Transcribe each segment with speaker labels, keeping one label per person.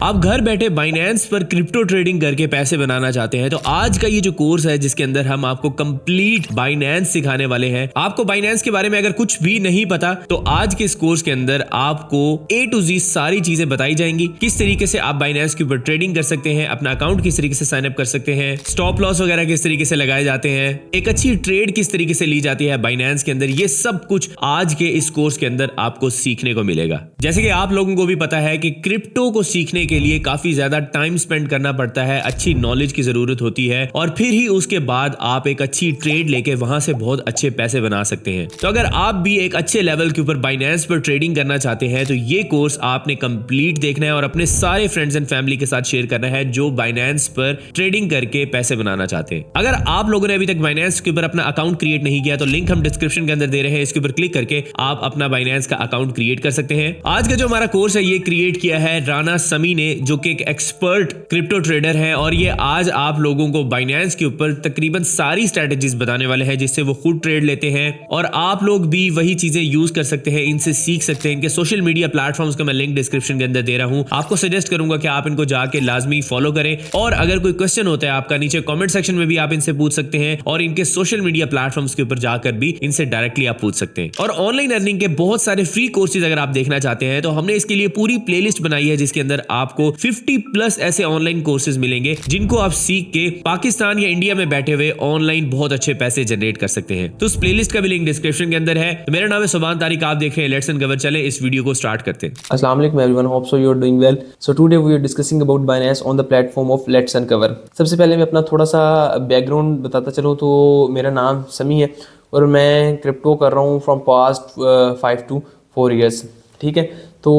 Speaker 1: आप घर बैठे बाइनेंस पर क्रिप्टो ट्रेडिंग करके पैसे बनाना चाहते हैं तो आज का ये जो कोर्स है जिसके अंदर हम आपको कंप्लीट बाइनेंस सिखाने वाले हैं। आपको बाइनेंस के बारे में अगर कुछ भी नहीं पता तो आज के इस कोर्स के अंदर आपको A to Z सारी चीजें बताई जाएंगी। किस तरीके से आप बाइनेंस के ऊपर ट्रेडिंग कर सकते हैं, अपना अकाउंट किस तरीके से साइन अप कर सकते हैं, स्टॉप लॉस वगैरह किस तरीके से लगाए जाते हैं, एक अच्छी ट्रेड किस तरीके से ली जाती है बाइनेंस के अंदर, ये सब कुछ आज के इस कोर्स के अंदर आपको सीखने को मिलेगा। जैसे कि आप लोगों को भी पता है कि क्रिप्टो को सीखने के लिए काफी ज्यादा टाइम स्पेंड करना पड़ता है, अच्छी नॉलेज की जरूरत होती है और फिर ही उसके बाद आप एक अच्छी ट्रेड लेके वहां से बहुत अच्छे पैसे बना सकते हैं। तो अगर आप भी एक अच्छे लेवल के ऊपर बाइनेंस पर ट्रेडिंग करना चाहते हैं तो ये कोर्स आपने कंप्लीट देखना है और अपने सारे फ्रेंड्स एंड फैमिली के साथ शेयर करना है जो बाइनेंस पर ट्रेडिंग करके पैसे बनाना चाहते हैं। अगर आप लोगों ने अभी तक बाइनेंस के ऊपर अपना अकाउंट क्रिएट नहीं किया तो लिंक हम डिस्क्रिप्शन के अंदर दे रहे हैं, इसके ऊपर क्लिक करके आप अपना बाइनेंस का अकाउंट क्रिएट कर सकते हैं। आज का जो हमारा कोर्स है ये क्रिएट किया है राना समी ने, जो कि एक एक्सपर्ट क्रिप्टो ट्रेडर है और ये आज आप लोगों को बाइनेंस के ऊपर तकरीबन सारी स्ट्रेटजीज बताने वाले हैं जिससे वो खुद ट्रेड लेते हैं और आप लोग भी वही चीजें यूज कर सकते हैं, इनसे सीख सकते हैं। इनके सोशल मीडिया प्लेटफॉर्म्स का मैं लिंक डिस्क्रिप्शन के अंदर दे रहा हूं। आपको सजेस्ट करूंगा कि आप इनको जाके लाजमी फॉलो करें और अगर कोई क्वेश्चन होता है आपका नीचे कमेंट सेक्शन में भी आप इनसे पूछ सकते हैं और इनके सोशल मीडिया प्लेटफॉर्म्स के ऊपर जाकर भी इनसे डायरेक्टली आप पूछ सकते हैं। और ऑनलाइन अर्निंग के बहुत सारे फ्री कोर्सेज अगर आप देखना चाहते हैं तो हमने इसके लिए पूरी प्लेलिस्ट बनाई है जिसके अंदर आपको 50+ ऐसे ऑनलाइन कोर्सेज मिलेंगे जिनको आप सीख के पाकिस्तान या इंडिया में बैठे हुए ऑनलाइन बहुत अच्छे पैसे जनरेट कर सकते हैं। तो उस प्लेलिस्ट का भी लिंक डिस्क्रिप्शन के अंदर है। तो मेरा नाम है सुभान तारिक, आप देख रहे हैं लेट्स अनकवर। चले इस वीडियो को स्टार्ट करते हैं।
Speaker 2: Assalamu alaikum everyone, hope so you are doing well. So today we are discussing about Binance on the platform of Let's Uncover. सबसे पहले मैं अपना थोड़ा सा बैकग्राउंड बताता चलूँ तो मेरा नाम समी है और मैं क्रिप्टो कर रहा हूँ फ्रॉम पास्ट 5 to 4 years। ठीक है, तो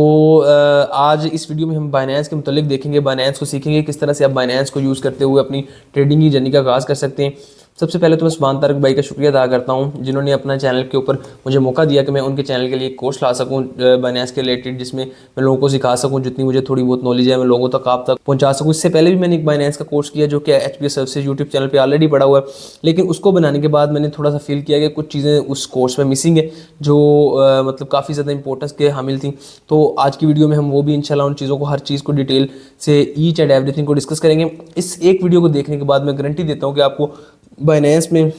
Speaker 2: आज इस वीडियो में हम बाइनेंस के मुतालिक देखेंगे, बाइनेंस को सीखेंगे, किस तरह से आप बाइनेंस को यूज़ करते हुए अपनी ट्रेडिंग की जर्नी का आगाज़ कर सकते हैं। सबसे पहले तो मैं सुभान तारिक भाई का शुक्रिया अदा करता हूं जिन्होंने अपना चैनल के ऊपर मुझे मौका दिया कि मैं उनके चैनल के लिए एक कोर्स ला सकूं बाइनेंस के रिलेटेड, जिसमें मैं लोगों को सिखा सकूं, जितनी मुझे थोड़ी बहुत नॉलेज है मैं लोगों तक आप तक पहुंचा सकूं। इससे पहले भी मैंने एक बाइनेंस का कोर्स किया जो कि HPS सर्विसेज यूट्यूब चैनल पर ऑलरेडी पड़ा हुआ है, लेकिन उसको बनाने के बाद मैंने थोड़ा सा फील किया कि कुछ चीज़ें उस कोर्स में मिसिंग है जो मतलब काफ़ी ज़्यादा इंपॉर्टेंस के हामिल थी। तो आज की वीडियो में हम वो भी इंशाल्लाह उन चीज़ों को, हर चीज़ को डिटेल से ईच एंड एवरीथिंग को डिस्कस करेंगे। इस एक वीडियो को देखने के बाद मैं गारंटी देता हूँ कि आपको बाइनेंस में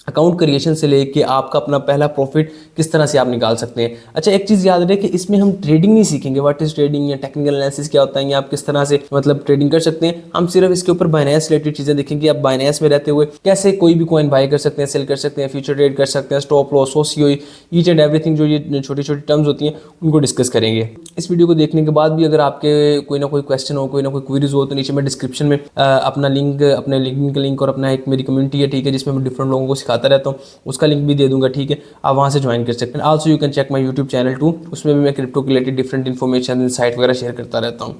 Speaker 2: अकाउंट क्रिएशन से लेके आपका अपना पहला प्रॉफिट किस तरह से आप निकाल सकते हैं। अच्छा, एक चीज़ याद रहे कि इसमें हम ट्रेडिंग नहीं सीखेंगे, व्हाट इज ट्रेडिंग या टेक्निकल एनालिसिस क्या होता है या आप किस तरह से मतलब ट्रेडिंग कर सकते हैं। हम सिर्फ इसके ऊपर बाइनेंस रिलेटेड चीज़ें देखेंगे, आप बाइनेंस में रहते हुए कैसे कोई भी कॉइन बाय कर सकते हैं, सेल कर सकते हैं, फ्यूचर ट्रेड कर सकते हैं, stop loss, OCO, each and everything, जो ये छोटी छोटी टर्म्स होती हैं उनको डिस्कस करेंगे। इस वीडियो को देखने के बाद भी अगर आपके कोई ना कोई क्वेश्चन हो, कोई ना कोई क्वेरीज हो तो नीचे मैं डिस्क्रिप्शन में अपना लिंक, अपने लिंक का लिंक और अपना एक मेरी कम्युनिटी है, ठीक है, जिसमें मैं डिफरेंट लोगों को सिखाता रहता हूँ, उसका लिंक भी दे दूंगा, ठीक है, आप वहाँ से ज्वाइन कर सकते हैं। Also you can check my YouTube channel too, उसमें भी मैं क्रिप्टो के रिलेटेड डिफरेंट इन्फॉर्मेशन, इनसाइट वगैरह शेयर करता रहता हूँ।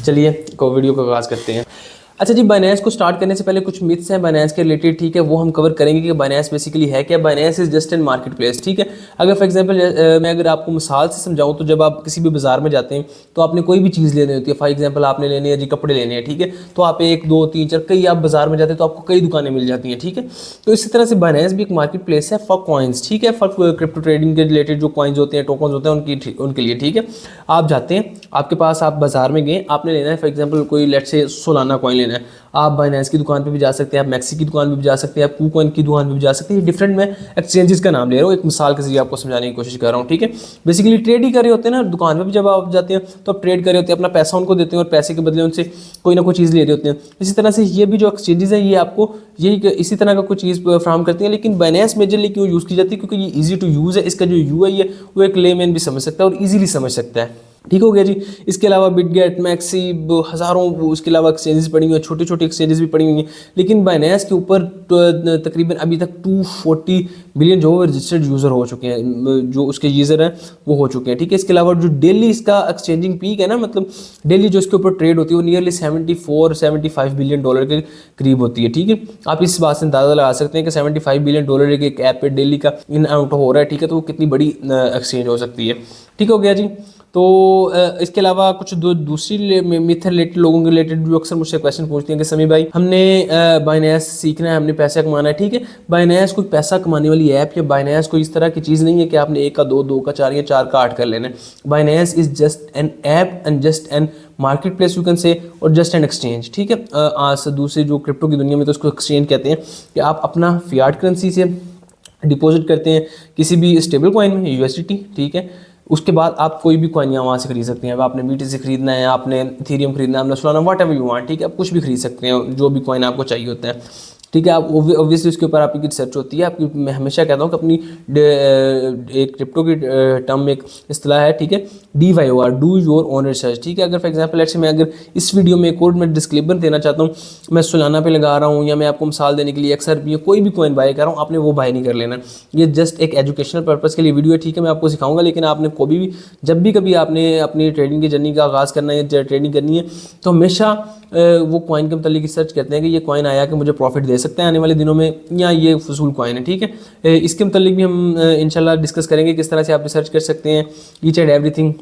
Speaker 2: चलिए वीडियो का आगाज़ करते हैं। अच्छा जी, बाइनेंस को स्टार्ट करने से पहले कुछ मिथ्स हैं बाइनेंस के रिलेटेड, ठीक है, वो हम कवर करेंगे कि बाइनेंस बेसिकली है क्या। Binance is just an market place, ठीक है। अगर फॉर एग्जांपल मैं अगर आपको मिसाल से समझाऊं तो जब आप किसी भी बाजार में जाते हैं तो आपने कोई भी चीज़ लेनी होती है, फॉर एग्जांपल आपने लेने हैं जी कपड़े लेने हैं, ठीक है, तो आप 1 2 3 4 कई आप बाजार में जाते हैं तो आपको कई दुकानें मिल जाती हैं, ठीक है। तो इसी तरह से बाइनेंस भी एक मार्केट प्लेस है फॉर कॉइन्स, ठीक है, फॉर क्रिप्टो ट्रेडिंग के रिलेटेड जो कॉइन्स होते हैं, टोकन्स होते हैं उनके लिए, ठीक है। आप जाते हैं, आपके पास, आप बाजार में गए, आपने लेना है फॉर एग्जाम्पल कोई लेट से सोलाना कॉइन लेना है, आप बाइनेंस की दुकान पे भी जा सकते हैं, आप मैक्सी की दुकान पे भी जा सकते हैं, आप KuCoin की दुकान पे भी जा सकते हैं। डिफरेंट मैं एक्सचेंजेस का नाम ले रहा हूँ, एक मिसाल के जरिए आपको समझाने की कोशिश कर रहा हूँ, ठीक है। बेसिकली ट्रेड ही कर रहे होते हैं ना, दुकान पे भी जब आप जाते हैं तो आप ट्रेड कर रहे होते हैं, अपना पैसा उनको देते हैं और पैसे के बदले उनसे कोई ना कोई चीज़ ले रहे होते हैं। इसी तरह से ये भी जो एक्सचेंजेस हैं ये आपको यही इसी तरह का कोई चीज़ फ्राहम करती हैं। लेकिन बाइनेंस मेजरली क्यों यूज़ की जाती है, क्योंकि ये ईजी टू यूज़ है, इसका जो UI है वो एक लेमैन भी समझ सकता है और ईजिली समझ सकता है, ठीक हो गया जी। इसके अलावा बिटगेट, मैक्सी, हज़ारों उसके अलावा एक्सचेंजेस पड़ी हुई हैं, छोटे छोटे एक्सचेंजेस भी पड़ी हुई हैं। लेकिन बाइनेंस के ऊपर तकरीबन अभी तक 240 बिलियन जो रजिस्टर्ड यूज़र हो चुके हैं, जो उसके यूज़र हैं वो हो चुके हैं, ठीक है। इसके अलावा जो डेली इसका एक्सचेंजिंग पीक है ना, मतलब डेली जो इसके ऊपर ट्रेड होती है वो नियरली 74-75 बिलियन डॉलर के करीब होती है, ठीक है। आप इस बात से अंदाज़ा लगा सकते हैं कि 75 बिलियन डॉलर एक ऐप पे डेली का इन आउट हो रहा है, ठीक है, तो वो कितनी बड़ी एक्सचेंज हो सकती है, ठीक हो गया जी। तो इसके अलावा कुछ दूसरी मिथ रिलेटेड, लोगों के रिलेटेड जो अक्सर मुझसे क्वेश्चन पूछते हैं कि समी भाई हमने बाइनेंस सीखना है, हमने पैसा कमाना है, ठीक है। बाइनेंस कोई पैसा कमाने वाली ऐप या बाइनेंस कोई इस तरह की चीज़ नहीं है कि आपने 1 का 2, 2 का 4 या 4 का 8 कर लेना है। Binance is just an app and just an market place you can say, और जस्ट एन एक्सचेंज। ठीक है, आज से दूसरी जो क्रिप्टो की दुनिया में तो उसको एक्सचेंज कहते हैं कि आप अपना फियाट करेंसी से डिपॉजिट करते हैं किसी भी स्टेबल कॉइन में, यूएसडीटी। ठीक है, उसके बाद आप कोई भी कॉइन यहाँ वहाँ से खरीद सकते हैं। अब आपने BTC खरीदना है, आपने इथेरियम खरीदना है, आपने Solana, what ever you want. ठीक है, आप कुछ भी खरीद सकते हैं जो भी कॉइन आपको चाहिए होता है। ठीक है, आप ऑब्वियसली उसके ऊपर आपकी रिसर्च होती है आपकी। मैं हमेशा कहता हूँ कि अपनी एक क्रिप्टो की टर्म में एक इस्तेलाह है, ठीक है, DYOR, do your own research. ठीक है, अगर फॉर एग्जांपल लेट्स से मैं अगर इस वीडियो में एक और मैं डिस्क्लेमर देना चाहता हूँ, मैं सोलाना पे लगा रहा हूँ या मैं आपको मिसाल देने के लिए XRP या कोई भी कॉइन बाय कर रहा हूँ, आपने वो बाय नहीं कर लेना। ये जस्ट एक एजुकेशनल पर्पज़ के लिए वीडियो है। ठीक है, मैं आपको सिखाऊंगा, लेकिन आपने कभी भी जब भी कभी आपने अपनी ट्रेडिंग की जर्नी का आगाज़ करना है या ट्रेडिंग करनी है तो हमेशा वो कॉइन के मतलब रिसर्च करते हैं कि ये कॉइन आया कि मुझे प्रॉफिट दे सकता है आने वाले दिनों में, या ये फजूल कॉइन है। ठीक है, इसके मतलब भी हम इंशाल्लाह डिस्कस करेंगे किस तरह से आप रिसर्च कर सकते हैं, ईच एंड एवरीथिंग।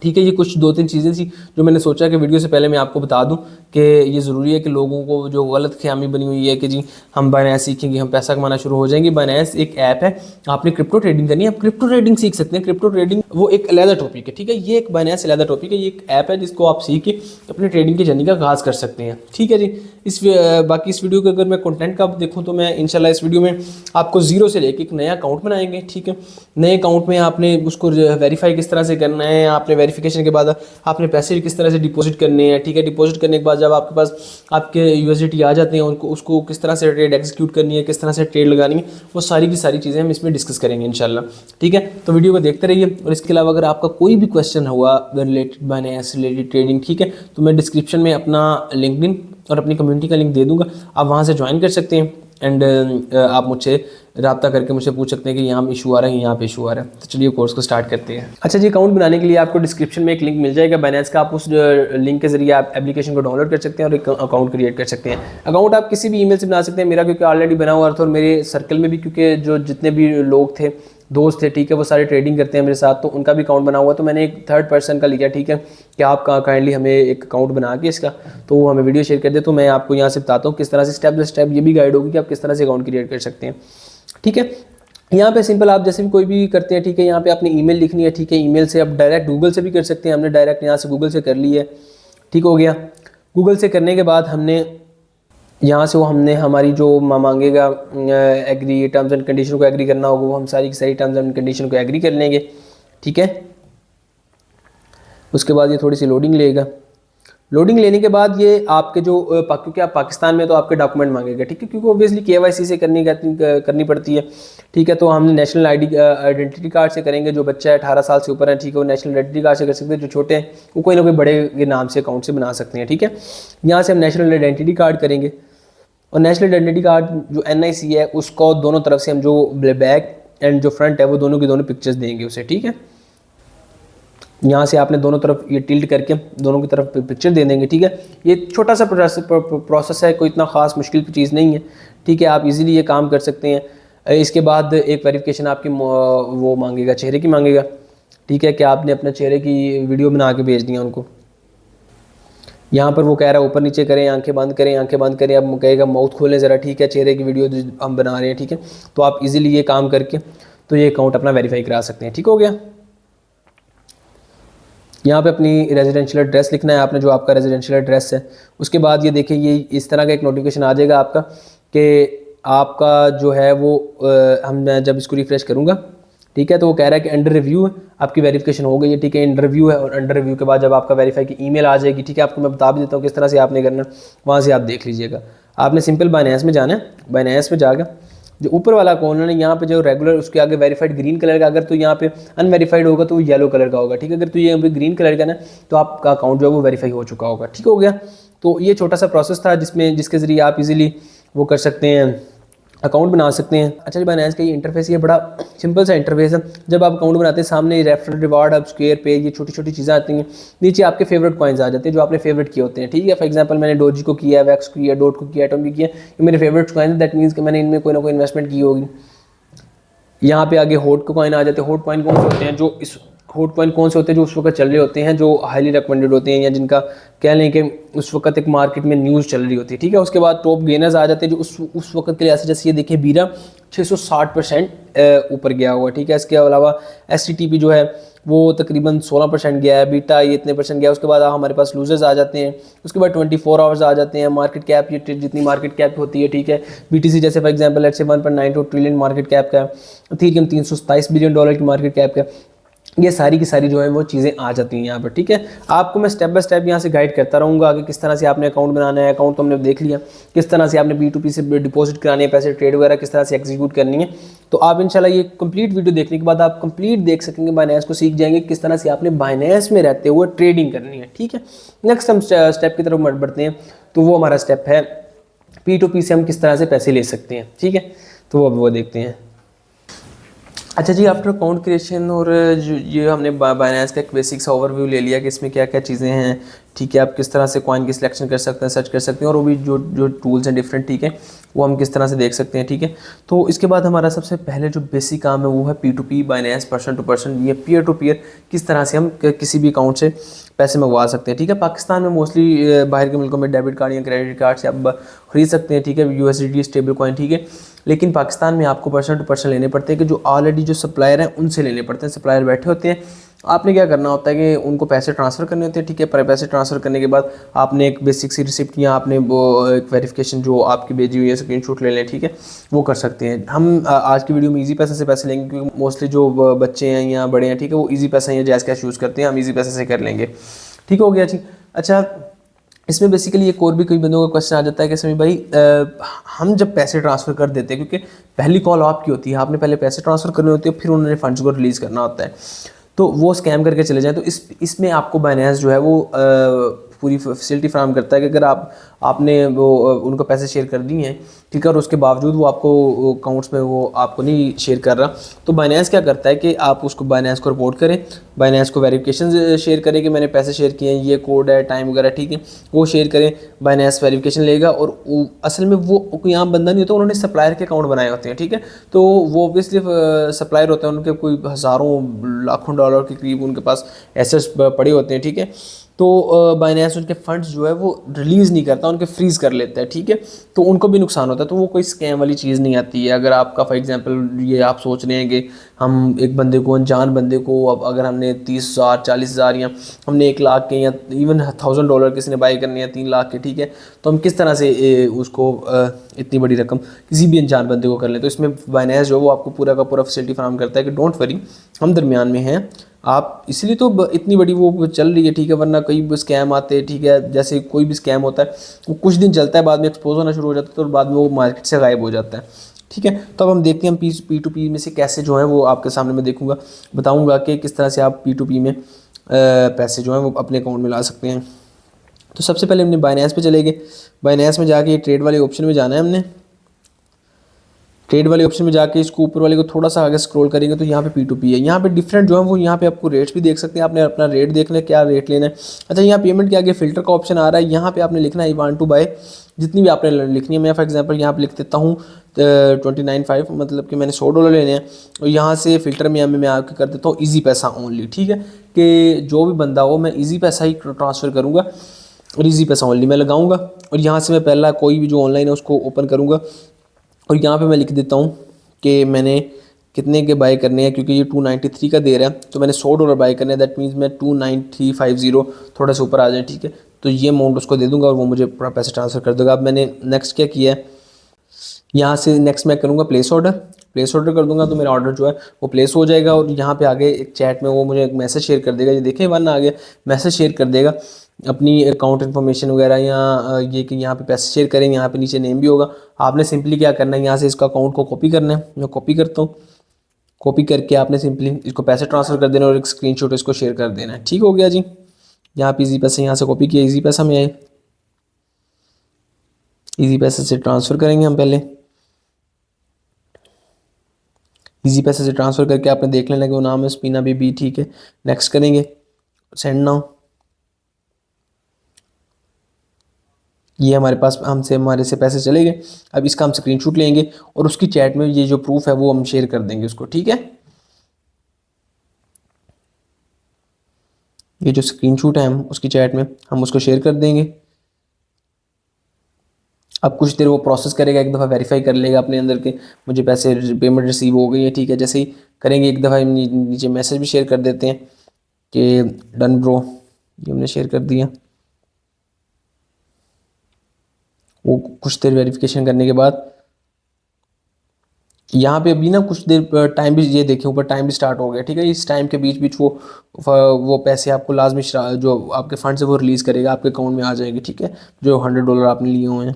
Speaker 2: ठीक है, ये कुछ 2-3 चीज़ें थी जो मैंने सोचा कि वीडियो से पहले मैं आपको बता दूं कि ये ज़रूरी है कि लोगों को जो गलत ख्यामी बनी हुई है कि जी हम बाइनेंस सीखेंगे हम पैसा कमाना शुरू हो जाएंगे। बाइनेंस एक ऐप है, आपने क्रिप्टो ट्रेडिंग करनी है, आप क्रिप्टो ट्रेडिंग सीख सकते हैं। क्रिप्टो ट्रेडिंग वो एक अलग टॉपिक है। ठीक है, ये एक बाइनेंस अलग टॉपिक है, ये एक ऐप है जिसको आप सीख के अपनी ट्रेडिंग की जर्नी का आगाज़ कर सकते हैं। ठीक है जी, बाकी इस वीडियो के अगर मैं कंटेंट का देखूं तो मैं इंशाल्लाह इस वीडियो में आपको ज़ीरो से लेके एक नया अकाउंट बनाएंगे। ठीक है, नए अकाउंट में आपने उसको वेरीफाई किस तरह से करना है, आपने वेरिफिकेशन के बाद आपने पैसे किस तरह से डिपॉजिट करने हैं। ठीक है, डिपॉजिट करने के बाद जब आपके पास आपके USDT आ जाते हैं उनको उसको किस तरह से ट्रेड एग्जीक्यूट करनी है, किस तरह से ट्रेड लगानी है, वो सारी की सारी चीज़ें हम इसमें डिस्कस करेंगे इंशाल्लाह। ठीक है, तो वीडियो को देखते रहिए। और इसके अलावा अगर आपका कोई भी क्वेश्चन हुआ रिलेटेड बाइनेंस रिलेटेड ट्रेडिंग, ठीक है, तो मैं डिस्क्रिप्शन में अपना लिंक्डइन और अपनी कम्युनिटी का लिंक दे दूंगा, आप वहाँ से ज्वाइन कर सकते हैं। एंड आप मुझसे रब्ता करके मुझसे पूछ सकते हैं कि यहाँ इशू आ रहा है, यहाँ पे इशू आ रहा है। तो चलिए कोर्स को स्टार्ट करते हैं। अच्छा जी, अकाउंट बनाने के लिए आपको डिस्क्रिप्शन में एक लिंक मिल जाएगा बाइनेंस का, आप उस लिंक के जरिए आप एप्लीकेशन को डाउनलोड कर सकते हैं और एक अकाउंट क्रिएट कर सकते हैं। अकाउंट आप किसी भी ईमेल से बना सकते हैं, मेरा क्योंकि ऑलरेडी बना हुआ था और मेरे सर्कल में भी क्योंकि जो जितने भी लोग थे दोस्त थे, ठीक है, वो सारे ट्रेडिंग करते हैं मेरे साथ, तो उनका भी अकाउंट बना हुआ, तो मैंने एक थर्ड पर्सन का लिया। ठीक है, कि आप काइंडली हमें एक अकाउंट बना के इसका तो वो हमें वीडियो शेयर कर दे, तो मैं आपको यहाँ से बताता हूँ किस तरह से स्टेप बाय स्टेप ये भी गाइड होगी कि आप किस तरह से अकाउंट क्रिएट कर सकते हैं। ठीक है, यहाँ पे सिंपल आप जैसे भी कोई भी करते हैं। ठीक है, यहाँ पे आपने ईमेल लिखनी है। ठीक है, ईमेल से आप डायरेक्ट गूगल से भी कर सकते हैं, हमने डायरेक्ट यहाँ से गूगल से कर ली है। ठीक हो गया, गूगल से करने के बाद हमने यहाँ से वो हमने हमारी जो मांगेगा एग्री टर्म्स एंड कंडीशन को एग्री करना होगा, वो हम सारी की सारी टर्म्स एंड कंडीशन को एग्री कर लेंगे। ठीक है, उसके बाद ये थोड़ी सी लोडिंग लेगा। लोडिंग लेने के बाद ये आपके जो क्योंकि आप पाकिस्तान में तो आपके डॉक्यूमेंट मांगेगा। ठीक है, क्योंकि ऑब्वियसली KYC से करनी पड़ती है। ठीक है, तो हमने नेशनल आइडेंटिटी कार्ड से करेंगे। जो बच्चा है 18 साल से ऊपर है, ठीक है, वो नेशनल आइडेंटिटी कार्ड से कर सकते हैं। जो छोटे हैं वो कोई ना कोई बड़े के नाम से अकाउंट से बना सकते हैं। ठीक है, यहाँ से हम नेशनल आइडेंटिटी कार्ड करेंगे और नेशनल आइडेंटिटी कार्ड जो NIC है उसको दोनों तरफ से हम जो बैक एंड जो फ्रंट है वो दोनों की दोनों पिक्चर्स देंगे उसे। ठीक है, यहाँ से आपने दोनों तरफ ये टिल्ट करके दोनों की तरफ पिक्चर दे देंगे। ठीक है, ये छोटा सा प्रोसेस है, कोई इतना ख़ास मुश्किल की चीज़ नहीं है। ठीक है, आप इजीली ये काम कर सकते हैं। इसके बाद एक वेरिफिकेशन आपकी वो मांगेगा, चेहरे की मांगेगा। ठीक है, कि आपने अपने चेहरे की वीडियो बना के भेज दिया उनको। यहाँ पर वो कह रहा है ऊपर नीचे करें, आंखें बंद करें, आंखें बंद करें। अब कहेगा माउथ खोलें ज़रा। ठीक है, चेहरे की वीडियो हम बना रहे हैं। ठीक है, तो आप इजीली ये काम करके तो ये अकाउंट अपना वेरीफाई करा सकते हैं। ठीक हो गया, यहाँ पे अपनी रेजिडेंशियल एड्रेस लिखना है आपने, जो आपका रेजिडेंशियल एड्रेस है। उसके बाद ये देखिए ये इस तरह का एक नोटिफिकेशन आ जाएगा आपका कि आपका जो है वो मैं जब इसको रिफ्रेश करूँगा, ठीक है, तो वो कह रहा है कि अंडर रिव्यू है, आपकी वेरिफिकेशन हो गई है। ठीक है, अंडर रिव्यू है और अंडर रिव्यू के बाद जब आपका वेरीफाई की ईमेल आ जाएगी, ठीक है, आपको मैं बता भी देता हूँ किस तरह से आपने करना, वहाँ से आप देख लीजिएगा। आपने सिंपल बाइनेंस में जाना है। बाइनेंस में जाकर जो ऊपर वाला कॉर्नर है यहाँ पे जो रेगुलर उसके आगे वेरीफाइड ग्रीन कलर का, अगर तो यहाँ पे अनवेरीफाइड होगा तो वो येलो कलर का होगा। ठीक है, अगर तो ये ग्रीन कलर का ना तो आपका अकाउंट जो है वो वेरीफाई हो चुका होगा। ठीक हो गया, तो ये छोटा सा प्रोसेस था जिसके ज़रिए आप इजीली वो कर सकते हैं, अकाउंट बना सकते हैं। अच्छा जी, बाइनेंस का ये इंटरफेस ये बड़ा सिंपल सा इंटरफेस है। जब आप अकाउंट बनाते हैं सामने रेफरल रिवार्ड अब स्क्वायर पे ये छोटी छोटी चीज़ें आती हैं, नीचे आपके फेवरेट कॉइन्स आ जाते हैं जो आपने फेवरेट किए होते हैं। ठीक है, फॉर एग्जांपल मैंने डोजी को किया, वैक्स को किया, डॉट को किया, एटम भी किया, ये मेरे फेवरेट कॉइन है। दैट मीन्स कि मैंने इनमें कोई ना कोई इन्वेस्टमेंट की होगी। यहाँ पे आगे हॉट कॉइन आ जाते हैं। हॉट कॉइन कौन से होते हैं, जो इस हॉट कॉइन कौन से होते हैं जो उस वक्त चल रहे होते हैं, जो हाईली रिकमेंडेड होते हैं या जिनका कह लें कि उस वक्त एक मार्केट में न्यूज़ चल रही होती है। ठीक है, उसके बाद टॉप गेनर्स आ जाते हैं जो उस वक्त के लिए, जैसे ये देखिए बीरा 660% ऊपर गया हुआ। ठीक है, इसके अलावा SCTP जो है वो तकरीबन 16% गया है, बीटा ये इतने % गया, उसके बाद हमारे पास लूजर्स आ जाते हैं, उसके बाद 24 आवर्स आ जाते हैं, मार्केट कैप ये जितनी मार्केट कैप होती है, ठीक है, BTC जैसे for example let's say 1.92 trillion market cap का है, इथेरियम $327 बिलियन की मार्केट कैप का, ये सारी की सारी जो है वो चीज़ें आ जाती हैं यहाँ पर, ठीक है। आपको मैं स्टेप बाय स्टेप यहाँ से गाइड करता रहूँगा कि किस तरह से आपने अकाउंट बनाना है। अकाउंट तो हमने देख लिया, किस तरह से आपने B2P से डिपॉजिट करानी है, पैसे ट्रेड वगैरह किस तरह से एग्जीक्यूट करनी है। तो आप इंशाल्लाह ये कंप्लीट वीडियो देखने के बाद आप कंप्लीट देख सकेंगे, बाइनेंस को सीख जाएंगे किस तरह से आपने बाइनेंस में रहते हुए ट्रेडिंग करनी है, ठीक है। नेक्स्ट हम स्टेप की तरफ बढ़ते हैं, तो वो हमारा स्टेप है P2P से हम किस तरह से पैसे ले सकते हैं, ठीक है। तो वो देखते हैं। अच्छा जी, आफ्टर अकाउंट क्रिएशन और जो ये हमने बाइनेंस का एक बेसिक सा ओवरव्यू ले लिया कि इसमें क्या क्या चीज़ें हैं, ठीक है। आप किस तरह से कॉइन की सिलेक्शन कर सकते हैं, सर्च कर सकते हैं, और वो भी जो टूल्स हैं डिफरेंट, ठीक है, वो हम किस तरह से देख सकते हैं, ठीक है। तो इसके बाद हमारा सबसे पहले जो बेसिक काम है वो है P2P Binance, person to person, ये पीयर टू पीयर किस तरह से हम किसी भी अकाउंट से पैसे मंगवा सकते हैं, ठीक है। पाकिस्तान में मोस्टली बाहर के मुल्कों में डेबिट कार्ड या क्रेडिट कार्ड से आप खरीद सकते हैं, ठीक है, USDT स्टेबल कॉइन, ठीक है। लेकिन पाकिस्तान में आपको पर्सन टू पर्सन लेने पड़ते हैं कि जो ऑलरेडी जो सप्लायर हैं उनसे लेने पड़ते हैं। सप्लायर बैठे होते हैं, आपने क्या करना होता है कि उनको पैसे ट्रांसफ़र करने होते हैं, ठीक है। पर पैसे ट्रांसफ़र करने के बाद आपने एक बेसिक सी रिसिप्ट या आपने वो एक वेरिफिकेशन जो आपकी भेजी हुई है स्क्रीनशॉट ले लें, ठीक है, वो कर सकते हैं। हम आज की वीडियो में ईजी पैसे से पैसे लेंगे क्योंकि मोस्टली जो बच्चे हैं या बड़े हैं, ठीक है, वो ईजी पैसा या जैज़ कैश यूज़ करते हैं, हम ईजी पैसे से कर लेंगे, ठीक हो गया जी। अच्छा, इसमें बेसिकली एक और भी कई बंदों का क्वेश्चन आ जाता है कि समी भाई हम जब पैसे ट्रांसफ़र कर देते हैं, क्योंकि पहली कॉल आपकी होती है, आपने पहले पैसे ट्रांसफ़र करने होते हैं, फिर उन्होंने फंड्स को रिलीज़ करना होता है, तो वो स्कैम करके चले जाएं। तो इसमें आपको बाइनेंस जो है वो पूरी फैसिलिटी फ्राहम करता है कि अगर आपने वो उनको पैसे शेयर कर दिए हैं, ठीक है, और उसके बावजूद वो आपको अकाउंट्स में वो आपको नहीं शेयर कर रहा, तो बाइनेंस क्या करता है कि आप उसको बाइनेंस को रिपोर्ट करें, बाइनेंस को वेरिफिकेशन शेयर करें कि मैंने पैसे शेयर किए हैं, ये कोड है, टाइम वगैरह, ठीक है, वो शेयर करें, बाइनेंस वेरिफिकेशन लेगा। और असल में वो कोई आम बंदा नहीं होता, उन्होंने सप्लायर के अकाउंट बनाए होते हैं, ठीक है। तो वो ऑब्वियसली सप्लायर होते हैं, उनके कोई हज़ारों लाखों डॉलर के करीब उनके पास एसेट्स पड़े होते हैं, ठीक है। तो बाइनेंस उनके फंड्स जो है वो रिलीज़ नहीं करता, उनके फ्रीज़ कर लेता है, ठीक है। तो उनको भी नुकसान होता है, तो वो कोई स्कैम वाली चीज़ नहीं आती है। अगर आपका फॉर एग्जांपल ये आप सोच रहे हैं कि हम एक बंदे को, अनजान बंदे को, अब अगर हमने 30,000 40,000 या हमने 1 लाख के या इवन $1,000 किसी ने बाई करने या 3 लाख के, ठीक है, तो हम किस तरह से उसको इतनी बड़ी रकम किसी भी अनजान बंदे को कर लें। तो इसमें बाइनेंस जो वो आपको पूरा का पूरा फैसिलिटी फराहम करता है कि डोंट वरी, हम दरमियान में हैं आप, इसलिए तो इतनी बड़ी वो चल रही है, ठीक है। वरना कई स्कैम आते हैं, ठीक है, जैसे कोई भी स्कैम होता है वो कुछ दिन चलता है, बाद में एक्सपोज होना शुरू हो जाता है, तो बाद में वो मार्केट से गायब हो जाता है, ठीक है। तो अब हम देखते हैं हम P2P में से कैसे जो है वो आपके सामने मैं देखूंगा, बताऊंगा कि किस तरह से आप P2P में पैसे जो हैं वो अपने अकाउंट में ला सकते हैं। तो सबसे पहले हमने बाइनेंस पे चले गए, बाइनेंस में जाके ट्रेड वाले ऑप्शन में जाना है हमने। ट्रेड वाले ऑप्शन में जाके इसको ऊपर वाले को थोड़ा सा आगे स्क्रॉल करेंगे तो यहाँ पे P2P है। यहाँ पे डिफरेंट जो है वो यहाँ पे आपको रेट्स भी देख सकते हैं, आपने अपना रेट देखना है, क्या रेट लेना है। अच्छा, यहाँ पेमेंट के आगे फिल्टर का ऑप्शन आ रहा है, यहाँ पे आपने लिखना है आई वांट टू बाय, जितनी भी आपने लिखनी है। मैं फॉर एग्जांपल यहाँ पे लिख देता हूँ 29.5, मतलब कि मैंने $100 लेने हैं, और यहाँ से फिल्टर में मैं आके कर देता हूँ ईजी पैसा ओनली, ठीक है, कि जो भी बंदा हो मैं ईजी पैसा ही ट्रांसफ़र करूँगा और ईजी पैसा ओनली मैं लगाऊँगा। और यहाँ से मैं पहला कोई भी जो ऑनलाइन है उसको ओपन करूँगा और यहाँ पे मैं लिख देता हूँ कि मैंने कितने के बाय करने हैं, क्योंकि ये 293 का दे रहा है, तो मैंने $100 बाय करने हैं। दैट मीन्स मैं 29350 थोड़ा सा ऊपर आ जाए, ठीक है, तो ये अमाउंट उसको दे दूँगा और वो मुझे पूरा पैसे ट्रांसफ़र कर देगा। अब मैंने नेक्स्ट क्या किया है, यहाँ से नेक्स्ट मैं करूँगा प्लेस ऑर्डर कर दूँगा, तो मेरा ऑर्डर जो है वो प्लेस हो जाएगा। और यहाँ पे आगे एक चैट में वो मुझे एक मैसेज शेयर कर देगा, ये देखें 1 आ गया, मैसेज शेयर कर देगा अपनी अकाउंट इन्फॉर्मेशन वगैरह, या ये कि यहाँ पे पैसे शेयर करें, यहाँ पे नीचे नेम भी होगा। आपने सिंपली क्या करना है, यहाँ से इसका अकाउंट को कॉपी करना है, मैं कॉपी करता हूँ, कॉपी करके आपने सिंपली इसको पैसे ट्रांसफ़र कर देना और एक स्क्रीनशॉट इसको शेयर कर देना है, ठीक हो गया जी। यहाँ पे ईजी पैसे यहाँ से कॉपी किया, ईजी पैसा में आए, ईजी पैसे से ट्रांसफ़र करेंगे हम पहले। ईजी पैसे से ट्रांसफ़र करके आपने देख लेना कि वो नाम है स्पीना बेबी, ठीक है, नेक्स्ट करेंगे, सेंड नाउ। ये हमारे पास हमारे से पैसे चले गए। अब इसका हम स्क्रीनशॉट लेंगे और उसकी चैट में ये जो प्रूफ है वो हम शेयर कर देंगे उसको, ठीक है। ये जो स्क्रीनशॉट है हम उसकी चैट में हम उसको शेयर कर देंगे। अब कुछ देर वो प्रोसेस करेगा, एक दफ़ा वेरीफाई कर लेगा अपने अंदर के मुझे पैसे पेमेंट रिसीव हो गई है, ठीक है। जैसे ही करेंगे एक दफ़ा नीचे मैसेज भी शेयर कर देते हैं कि डन ब्रो, ये हमने शेयर कर दिया। वो कुछ देर वेरिफिकेशन करने के बाद यहाँ पे अभी ना कुछ देर टाइम भी, ये देखें ऊपर टाइम भी स्टार्ट हो गया, ठीक है। इस टाइम के बीच बीच वो पैसे आपको लाजमी जो आपके फंड से वो रिलीज़ करेगा, आपके अकाउंट में आ जाएंगे, ठीक है, जो $100 आपने लिए हुए हैं।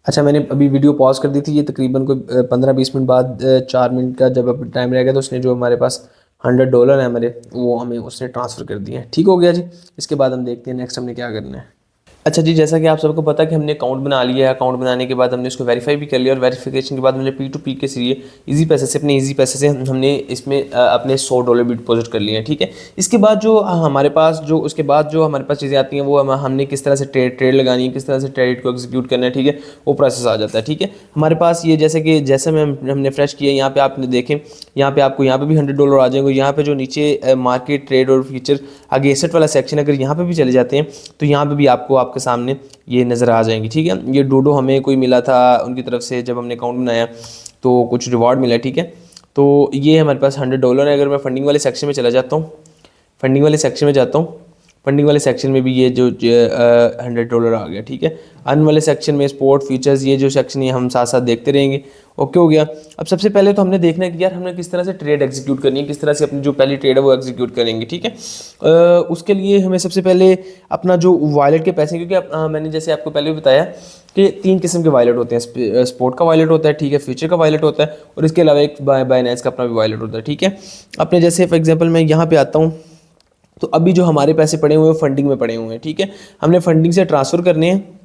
Speaker 2: अच्छा, मैंने अभी वीडियो पॉज कर दी थी, ये तकरीबन कोई 15-20 मिनट बाद 4 मिनट का जब टाइम रह गया तो उसने जो हमारे पास $100 है हमारे, वो हमें उसने ट्रांसफ़र कर दिए हैं। ठीक हो गया जी। इसके बाद हम देखते हैं नेक्स्ट हमने क्या करना है। अच्छा जी, जैसा कि आप सबको पता है कि हमने अकाउंट बना लिया है। अकाउंट बनाने के बाद हमने उसको वेरीफाई भी कर लिया और वेरिफिकेशन के बाद हमने P2P के जरिए ईजी पैसे से, अपने ईजी पैसे से हमने इसमें अपने $100 भी डिपॉजिट कर लिए हैं, ठीक है। इसके बाद जो हमारे पास जो उसके बाद जो हमारे पास चीज़ें आती हैं वो हमने किस तरह से ट्रेड लगानी है, किस तरह से ट्रेड को एग्जीक्यूट करना है, ठीक है, वो प्रोसेस आ जाता है, ठीक है। हमारे पास ये जैसे में हमने फ्रेश किया, यहाँ पे आपने देखें, यहाँ पे आपको यहाँ पे भी $100 आ जाएंगे। यहाँ पे जो नीचे मार्केट, ट्रेड और फ्यूचर आगे एसेट वाला सेक्शन, अगर यहाँ पे भी चले जाते हैं तो यहाँ पे भी आपके सामने ये नज़र आ जाएंगी, ठीक है। ये डोडो हमें कोई मिला था उनकी तरफ से, जब हमने अकाउंट बनाया तो कुछ रिवॉर्ड मिला, ठीक है। तो ये हमारे पास $100 है। अगर मैं फंडिंग वाले सेक्शन में चला जाता हूँ, फंडिंग वाले सेक्शन में जाता हूँ, फंडिंग वाले सेक्शन में भी ये जो $100 आ गया, ठीक है। अर्न वाले सेक्शन में स्पोर्ट, फीचर्स, ये जो सेक्शन है हम साथ साथ देखते रहेंगे। ओके हो गया। अब सबसे पहले तो हमने देखना है कि यार हमने किस तरह से ट्रेड एग्जीक्यूट करनी है, किस तरह से अपनी जो पहली ट्रेड है वो एग्जीक्यूट करेंगे, ठीक है। उसके लिए हमें सबसे पहले अपना जो वॉलेट के पैसे, क्योंकि मैंने जैसे आपको पहले भी बताया कि 3 किस्म के वॉलेट होते हैं। स्पोर्ट का वॉलेट होता है, ठीक है, फ्यूचर का वॉलेट होता है, और इसके अलावा एक बाइनेंस का अपना भी वॉलेट होता है, ठीक है। अपने जैसे फॉर एग्जाम्पल मैं यहाँ पे आता हूँ, तो अभी जो हमारे पैसे पड़े हुए हैं फंडिंग में पड़े हुए हैं, ठीक है। हमने फंडिंग से ट्रांसफ़र करने हैं,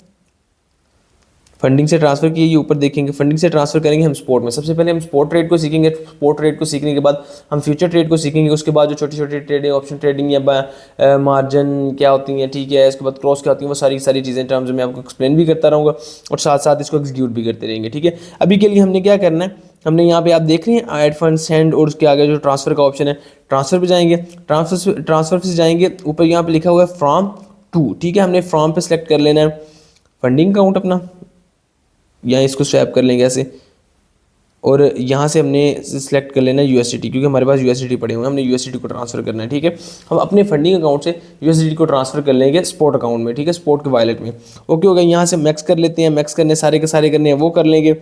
Speaker 2: फंडिंग से ट्रांसफ़र किए, ये ऊपर देखेंगे, फंडिंग से ट्रांसफ़र करेंगे हम स्पोर्ट में। सबसे पहले हम स्पोर्ट ट्रेड को सीखेंगे, स्पोर्ट ट्रेड को सीखने के बाद हम फ्यूचर ट्रेड को सीखेंगे। उसके बाद जो छोटी छोटी ट्रेडिंग, ऑप्शन ट्रेडिंग या मार्जिन क्या होती हैं, ठीक है, इसके बाद क्रॉस क्या होती हैं, वो सारी चीज़ें टर्म्स में आपको एक्सप्लेन भी करता रहूँगा और साथ साथ इसको एग्जीक्यूट भी करते रहेंगे, ठीक है। अभी के लिए हमने क्या करना है, हमने यहाँ पे आप देख रहे हैं ऐड फंड, सेंड, और उसके आगे जो ट्रांसफ़र का ऑप्शन है, ट्रांसफ़र पे जाएंगे, ट्रांसफ़र से जाएंगे, ऊपर यहाँ पे लिखा हुआ है फ्रॉम टू, ठीक है। हमने फ्रॉम पे सेलेक्ट कर लेना है फंडिंग अकाउंट अपना, या इसको स्वैप कर लेंगे ऐसे, और यहाँ से हमने सेलेक्ट कर लेना है USDT, क्योंकि हमारे पास USDT पड़े हुए हैं, हमने USDT को ट्रांसफ़र करना है, ठीक है। हम अपने फंडिंग अकाउंट से USDT को ट्रांसफ़र कर लेंगे स्पोर्ट अकाउंट में, ठीक है, स्पोर्ट के वॉलेट में। ओके हो गया। यहाँ से मैक्स कर लेते हैं, मैक्स करने सारे के सारे करने हैं वो कर लेंगे,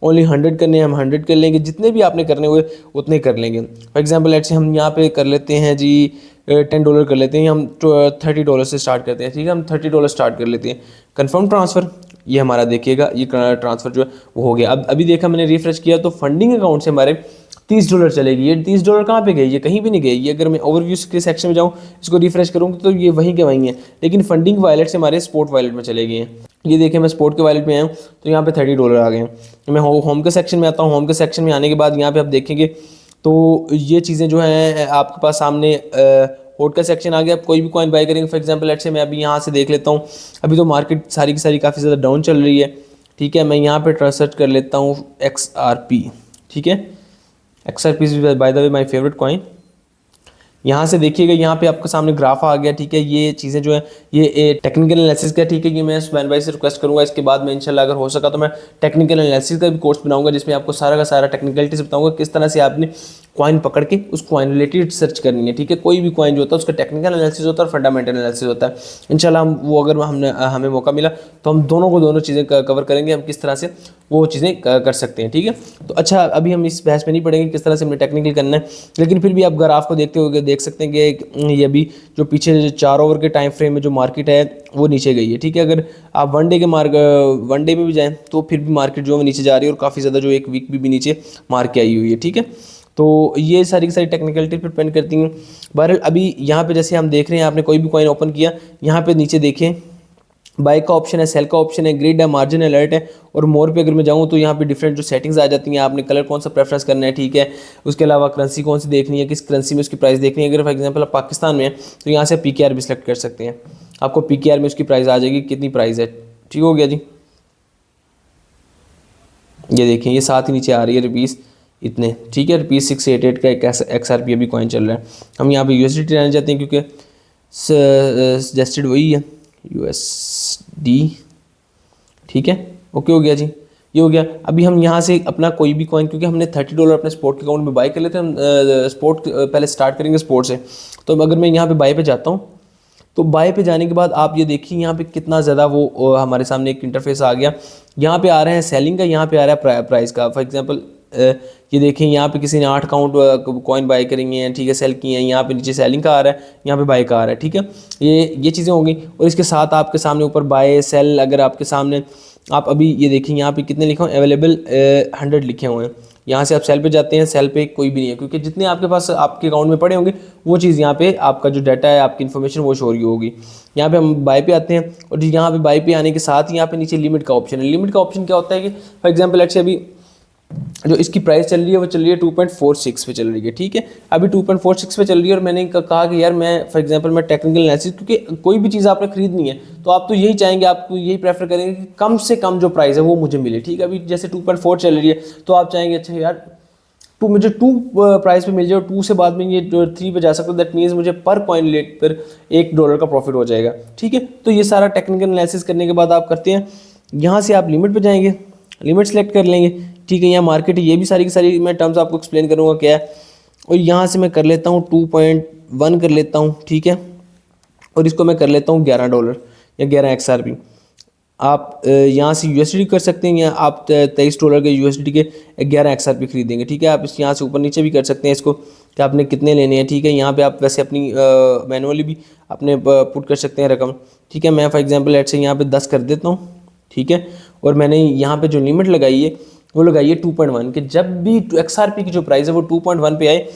Speaker 2: ओनली 100 करने हैं हम 100 कर लेंगे, जितने भी आपने करने हुए उतने कर लेंगे। फॉर एग्जाम्पल लेट्स से हम यहाँ पे कर लेते हैं जी $10 कर लेते हैं, हम $30 से स्टार्ट करते हैं, ठीक है, हम $30 स्टार्ट कर लेते हैं। कंफर्म ट्रांसफ़र, ये हमारा देखिएगा ये ट्रांसफ़र जो है वो हो गया। अब अभी देखा मैंने रिफ्रेश किया तो फंडिंग अकाउंट से हमारे $30 चलेगी। ये $30 कहाँ पे गए, ये कहीं भी नहीं गए। ये अगर मैं ओवरव्यू के सेक्शन में जाऊँ, इसको रिफ्रेश करूँगा तो ये वहीं के वहीं है, लेकिन फंडिंग वॉलेट से हमारे स्पोर्ट वॉलेट में चले गए हैं। ये देखें, मैं स्पोर्ट के वॉलेट में आया हूँ तो यहाँ पे $30 आ गए हैं। मैं होम के सेक्शन में आता हूँ, होम के सेक्शन में आने के बाद यहाँ पे आप देखेंगे तो ये चीज़ें जो हैं आपके पास सामने होल्ड का सेक्शन आ गया। आप कोई भी कॉइन बाय करेंगे, फॉर एग्जांपल लेट्स से मैं अभी यहाँ से देख लेता हूँ, अभी तो मार्केट सारी की सारी काफ़ी ज़्यादा डाउन चल रही है, ठीक है। मैं यहाँ पे सर्च कर लेता हूँ XRP, ठीक है, XRP is by the way my favourite coin. यहाँ से देखिएगा, यहाँ पे आपके सामने ग्राफ आ गया, ठीक है। ये चीज़ें जो है ये टेक्निकल एनालिसिस का, ठीक है, ये मैं सुबैन भाई से रिक्वेस्ट करूँगा, इसके बाद मैं इंशाल्लाह अगर हो सका तो मैं टेक्निकल एनालिसिस का भी कोर्स बनाऊंगा, जिसमें आपको सारा का सारा टेक्निकलिटीज बताऊंगा, किस तरह से आपने कॉइन पकड़ के उस कॉइन रिलेटेड सर्च करनी है, ठीक है। कोई भी कॉइन जो होता है उसका टेक्निकल एनालिसिस होता है और फंडामेंटल एनालिसिस होता है। इंशाल्लाह हम वो अगर हमें मौका मिला तो हम दोनों चीज़ें कवर करेंगे, हम किस तरह से वो चीज़ें कर सकते हैं, ठीक है। तो अच्छा, अभी हम इस बहस में नहीं पढ़ेंगे किस तरह से हमें टेक्निकल करना है, लेकिन फिर भी आप ग्राफ को देखते हुए देख सकते हैं कि ये भी जो पीछे 4 ओवर के टाइम फ्रेम में जो मार्केट है वो नीचे गई है, ठीक है। अगर आप वन डे में भी जाएँ तो फिर भी मार्केट जो है नीचे जा रही है, और काफ़ी ज़्यादा जो एक वीक भी नीचे मार के आई हुई है, ठीक है। तो ये सारी की सारी टेक्निकलिटी पर डिपेंड करती हैं। बहरहाल अभी यहाँ पे जैसे हम देख रहे हैं, आपने कोई भी कॉइन ओपन किया, यहाँ पे नीचे देखें बाय का ऑप्शन है, सेल का ऑप्शन है, ग्रिड है, मार्जिन अलर्ट है, और मोर पे अगर मैं जाऊँ तो यहाँ पे डिफरेंट जो सेटिंग्स आ जाती हैं, आपने कलर कौन सा प्रेफरेंस करना है, ठीक है। उसके अलावा करेंसी कौन सी देखनी है, किस करेंसी में उसकी प्राइस देखनी है। अगर फॉर एग्जांपल आप पाकिस्तान में है तो यहाँ से PKR भी सिलेक्ट कर सकते हैं, आपको PKR में उसकी प्राइस आ जाएगी, कितनी प्राइस है, ठीक हो गया जी। ये देखें, ये साथ ही नीचे आ रही है रुपीज़ इतने, ठीक है, ₹688 का एक XRP अभी कॉइन चल रहा है। हम यहाँ पे USDT रहना चाहते हैं क्योंकि सजेस्टेड वही है USD, ठीक है। ओके हो गया जी। ये हो गया। अभी हम यहाँ से अपना कोई भी कॉइन, क्योंकि हमने $30 अपने स्पोर्ट के अकाउंट में बाय कर लेते हैं, हम स्पोर्ट पहले स्टार्ट करेंगे स्पोर्ट से। तो अगर मैं यहाँ पे बाय पे जाता हूँ, तो बाय पे जाने के बाद आप ये देखिए यहाँ पे कितना ज़्यादा वो हमारे सामने एक इंटरफेस आ गया। यहाँ पे आ रहा है सेलिंग का, यहाँ पे आ रहा है प्राइस का। फॉर एग्जांपल ये देखें, यहाँ पे किसी ने 8 काउंट कॉइन बाय करेंगे हैं, ठीक है, सेल किए हैं। यहाँ पे नीचे सेलिंग का आ रहा है, यहाँ पे बाय का आ रहा है, ठीक है। ये चीज़ें हो गई। और इसके साथ आपके सामने ऊपर बाय सेल, अगर आपके सामने आप अभी ये देखें यहाँ पे कितने लिखे हुए, अवेलेबल 100 लिखे हुए हैं। यहाँ से आप सेल पे जाते हैं, सेल पे कोई भी नहीं है, क्योंकि जितने आपके पास आपके अकाउंट में पड़े होंगे वो चीज़ यहाँ पे आपका जो डाटा है, आपकी इन्फॉर्मेशन वो शो हो रही होगी। यहाँ पे हम बाय पे आते हैं, और यहाँ पे बाय पे आने के साथ ही यहाँ पे नीचे लिमिट का ऑप्शन है। लिमिट का ऑप्शन क्या होता है कि फॉर एग्जाम्पल लेट्स से अभी जो इसकी प्राइस चल रही है वो चल रही है 2.46 पे चल रही है, ठीक है। अभी 2.46 पे चल रही है, और मैंने कहा कि यार मैं फॉर एग्जांपल मैं टेक्निकल एनालिसिस, क्योंकि कोई भी चीज़ आपने खरीदनी है तो आप तो यही चाहेंगे, आपको यही प्रेफर करेंगे कि कम से कम जो प्राइस है वो मुझे मिले, ठीक है। अभी जैसे 2.4 चल रही है तो आप चाहेंगे अच्छा यार मुझे 2 प्राइस पे मिल जाए, और 2 से बाद में ये 3 पे जा सकता है। दैट मीन्स मुझे पर कॉइन रेट पर $1 का प्रॉफिट हो जाएगा, ठीक है। तो ये सारा टेक्निकल एनालिसिस करने के बाद आप करते हैं, यहाँ से आप लिमिट पे जाएंगे, लिमिट सेलेक्ट कर लेंगे, ठीक है। यहाँ मार्केट है, ये भी सारी की सारी मैं टर्म्स आपको एक्सप्लेन करूँगा क्या है। और यहाँ से मैं कर लेता हूँ 2.1 कर लेता हूँ, ठीक है। और इसको मैं कर लेता हूँ $11 या 11 XRP। आप यहाँ से USD कर सकते हैं, या आप $23 के USD के 11 XRP खरीदेंगे, ठीक है। आप इस यहाँ से ऊपर नीचे भी कर सकते हैं इसको कि आपने कितने लेने हैं, ठीक है। यहाँ पे आप वैसे अपनी मैनुअली भी अपने पुट कर सकते हैं रकम, ठीक है। मैं फॉर एग्जांपल लेट्स से यहाँ पे 10 कर देता हूँ, ठीक है। और मैंने यहाँ पे जो लिमिट लगाई है वो लगाई है 2.1, कि जब भी XRP की जो प्राइस है वो 2.1 पे आए,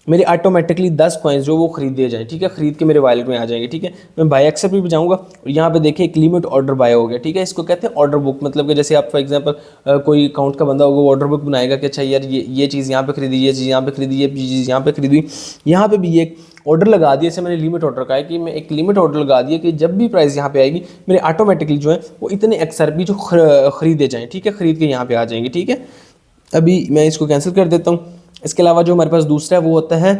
Speaker 2: मेरे ऑटोमेटिकली 10 कॉइन्स जो वो खरीद दिए जाएँ, ठीक है, खरीद के मेरे वॉलेट में आ जाएंगे, ठीक है। मैं बाय XRP पे जाऊँगा, और यहाँ पे देखिए एक लिमिट ऑर्डर बाय हो गया, ठीक है। इसको कहते हैं ऑर्डर बुक, मतलब कि जैसे आप फॉर एग्जांपल कोई अकाउंट का बंदा होगा, वो ऑर्डर बुक बनाएगा कि अच्छा यार ये चीज़ यहाँ पे खरीदी, ये चीज़ यहाँ पे खरीदी, ये चीज़ यहाँ पे खरीदी। यहाँ पे भी एक ऑर्डर लगा दिया, जैसे मैंने लिमिट ऑर्डर का है कि मैं एक लिमिट ऑर्डर लगा दिया कि जब भी प्राइस यहाँ पे आएगी मेरे ऑटोमेटिकली जो है वो इतने XRP जो खरीदे जाएँ, ठीक है, खरीद के यहाँ पे आ जाएंगे, ठीक है। अभी मैं इसको कैंसिल कर देता हूँ। इसके अलावा जो हमारे पास दूसरा है वो होता है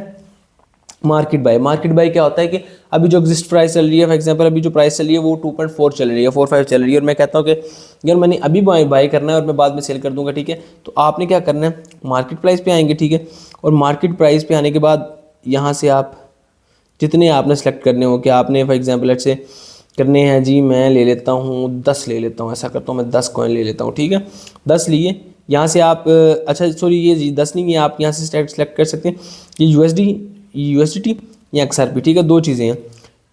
Speaker 2: मार्केट बाय। मार्केट बाय क्या होता है कि अभी जो एग्जिस्ट प्राइस चल रही है, फॉर एग्जांपल अभी जो प्राइस चल रही है वो 2.4 चल रही है, 4.5 चल रही है, और मैं कहता हूँ कि यार मैंने अभी बाय करना है और मैं बाद में सेल कर दूंगा, ठीक है। तो आपने क्या करना है, मार्केट प्राइस पे आएंगे, ठीक है। और मार्केट प्राइस पे आने के बाद यहाँ से आप जितने आपने सेलेक्ट करने हो, कि आपने फॉर एग्जाम्पल लेट्स से करने हैं जी, मैं ले लेता हूँ 10 ले लेता हूँ, ऐसा करता हूँ मैं 10 कॉइन ले लेता हूँ, ठीक है। 10 लिए, यहाँ से आप अच्छा सॉरी ये जी 10 नहीं है, आप यहाँ से सेलेक्ट कर सकते हैं ये USDT या XRP, ठीक है, 2 चीज़ें हैं,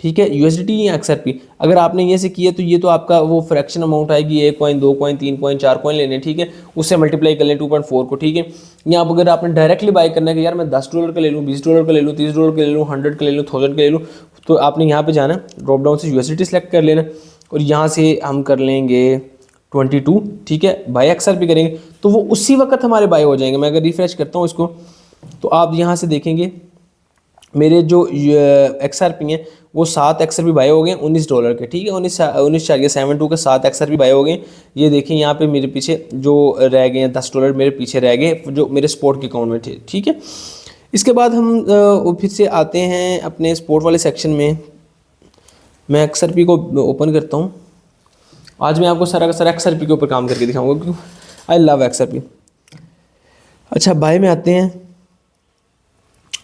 Speaker 2: ठीक है, USDT या XRP। अगर आपने ये से किया तो ये तो आपका वो फ्रैक्शन अमाउंट आएगी, 1 कॉइन, 2 कॉइन, 3 कॉइन, 4 कॉइन लेने, ठीक है, उससे मल्टीप्लाई कर लें 2.4 को, ठीक है। या आप अगर आपने डायरेक्टली बाय करना है कि यार मैं $10 का ले लूँ, $20 का ले लूँ, $30 का ले लूँ, 100 का ले लूँ, 1000 का ले लूँ, तो आपने यहाँ पे जाना, ड्रॉप डाउन से USDT सेलेक्ट कर लेना, और यहाँ से हम कर लेंगे 22, ठीक है, बाय XRP करेंगे तो वो उसी वक्त हमारे बाय हो जाएंगे। मैं अगर रिफ्रेश करता हूँ इसको, तो आप यहाँ से देखेंगे मेरे जो XRP हैं वो 7 XRP बाय हो गए $19 के, ठीक है, 19.72 के 7 XRP बाय हो गए। ये देखें यहाँ पे मेरे पीछे जो रह गए हैं $10 मेरे पीछे रह गए जो मेरे स्पोर्ट के अकाउंट में थे, ठीक है। इसके बाद हम फिर से आते हैं अपने स्पोर्ट वाले सेक्शन में। मैं XRP को ओपन करता हूँ। आज मैं आपको सारा का सारा XRP के ऊपर काम करके दिखाऊंगा क्योंकि आई लव XRP। अच्छा, बाय में आते हैं।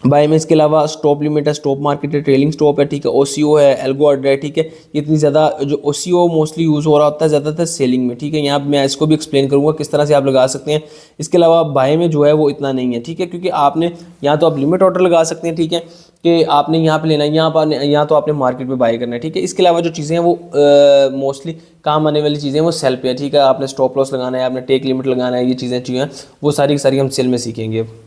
Speaker 2: बाय में इसके अलावा स्टॉप लिमिट है, स्टॉप मार्केट है, ट्रेलिंग स्टॉप है, ठीक है, OCO है, एल्गो ऑर्डर है, ठीक है। इतनी ज़्यादा जो OCO मोस्टली यूज़ हो रहा होता है ज़्यादातर सेलिंग में, ठीक है। यहाँ मैं इसको भी एक्सप्लेन करूँगा किस तरह से आप लगा सकते हैं। इसके अलावा बाय में जो है वो इतना नहीं है, ठीक है, क्योंकि आपने यहाँ तो आप लिमिट ऑर्डर लगा सकते हैं, ठीक है, कि आपने यहाँ पे लेना है, यहाँ तो आपने मार्केट पे बाय करना है, ठीक है। इसके अलावा जो चीज़ें हैं वो मोस्टली काम आने वाली चीज़ें वो सेल पे है, ठीक है। आपने स्टॉप लॉस लगाना है, आपने टेक लिमिट लगाना है, ये चीज़ें जो हैं वो सारी की सारी हम सेल में सीखेंगे अब।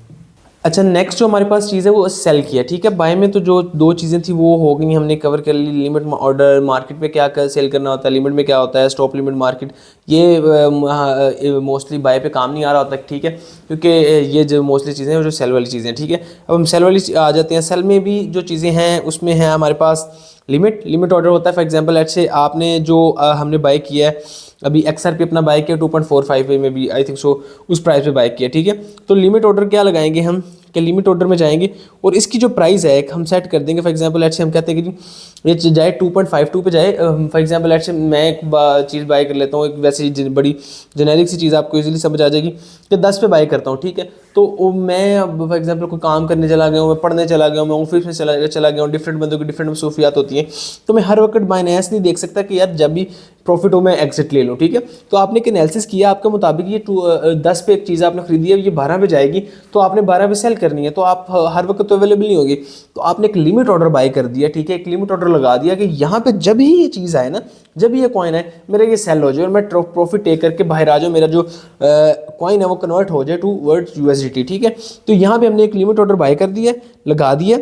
Speaker 2: अच्छा, नेक्स्ट जो हमारे पास चीज़ है वो सेल की है, ठीक है। बाय में तो जो 2 चीज़ें थी वो हो गई, हमने कवर कर ली। लिमिट ऑर्डर, मार्केट पे क्या सेल करना होता है, लिमिट में क्या होता है, स्टॉप लिमिट मार्केट, ये मोस्टली बाय पे काम नहीं आ रहा होता, ठीक है, क्योंकि ये जो मोस्टली चीज़ें हैं वो जो सेल वाली चीज़ें हैं, ठीक है। अब हम सेल वाली आ जाते हैं। सेल में भी जो चीज़ें हैं उसमें है हमारे पास लिमिट ऑर्डर होता है। फॉर एग्जांपल लेट्स से आपने जो हमने बाय किया है अभी XRP अपना बाय किया 2.45 पे में भी, आई थिंक सो उस प्राइस पे बाय किया, ठीक है। तो लिमिट ऑर्डर क्या लगाएंगे हम, कि लिमिट ऑर्डर में जाएंगे और इसकी जो प्राइस है एक हम सेट कर देंगे। फॉर एग्जांपल लेट्स से हम कहते हैं कि ये जाए 2.52 पे जाए। फॉर एग्जांपल लेट्स से मैं एक चीज़ बाय कर लेता हूँ, एक वैसी बड़ी जेनेरिक सी चीज़ आपको इजीली समझ आ जाएगी कि 10 पे बाय करता हूँ, ठीक है। तो मैं अब फॉर एग्जांपल कोई काम करने चला गया हूँ, मैं पढ़ने चला गया हूँ, मैं ऑफिस में चला गया हूँ, डिफरेंट बंदों की डिफरेंट मसरूफियात होती हैं, तो मैं हर वक्त बाइनेंस नहीं देख सकता कि यार जब भी प्रॉफिट हो मैं एग्जिट ले लूँ, ठीक है। तो आपने एक एनालिसिस किया, आपके मुताबिक ये 10 पे एक चीज़ आपने खरीदी है, ये 12 पे जाएगी, तो आपने 12 पे सेल करनी है, तो आप हर वक्त तो अवेलेबल नहीं होगी, तो आपने एक लिमिट ऑर्डर बाय कर दिया, ठीक है। एक लिमिट ऑर्डर लगा दिया कि यहाँ पे जब ही ये चीज़ आए ना, जब भी ये कॉइन है मेरा ये सेल हो जाए और मैं प्रॉफिट टेक करके बाहर आ जाऊँ, मेरा जो कॉइन है वो कन्वर्ट हो जाए टू वर्ड्स USDT, ठीक है। तो यहाँ पे हमने एक लिमिट ऑर्डर बाय कर दिया, लगा दिया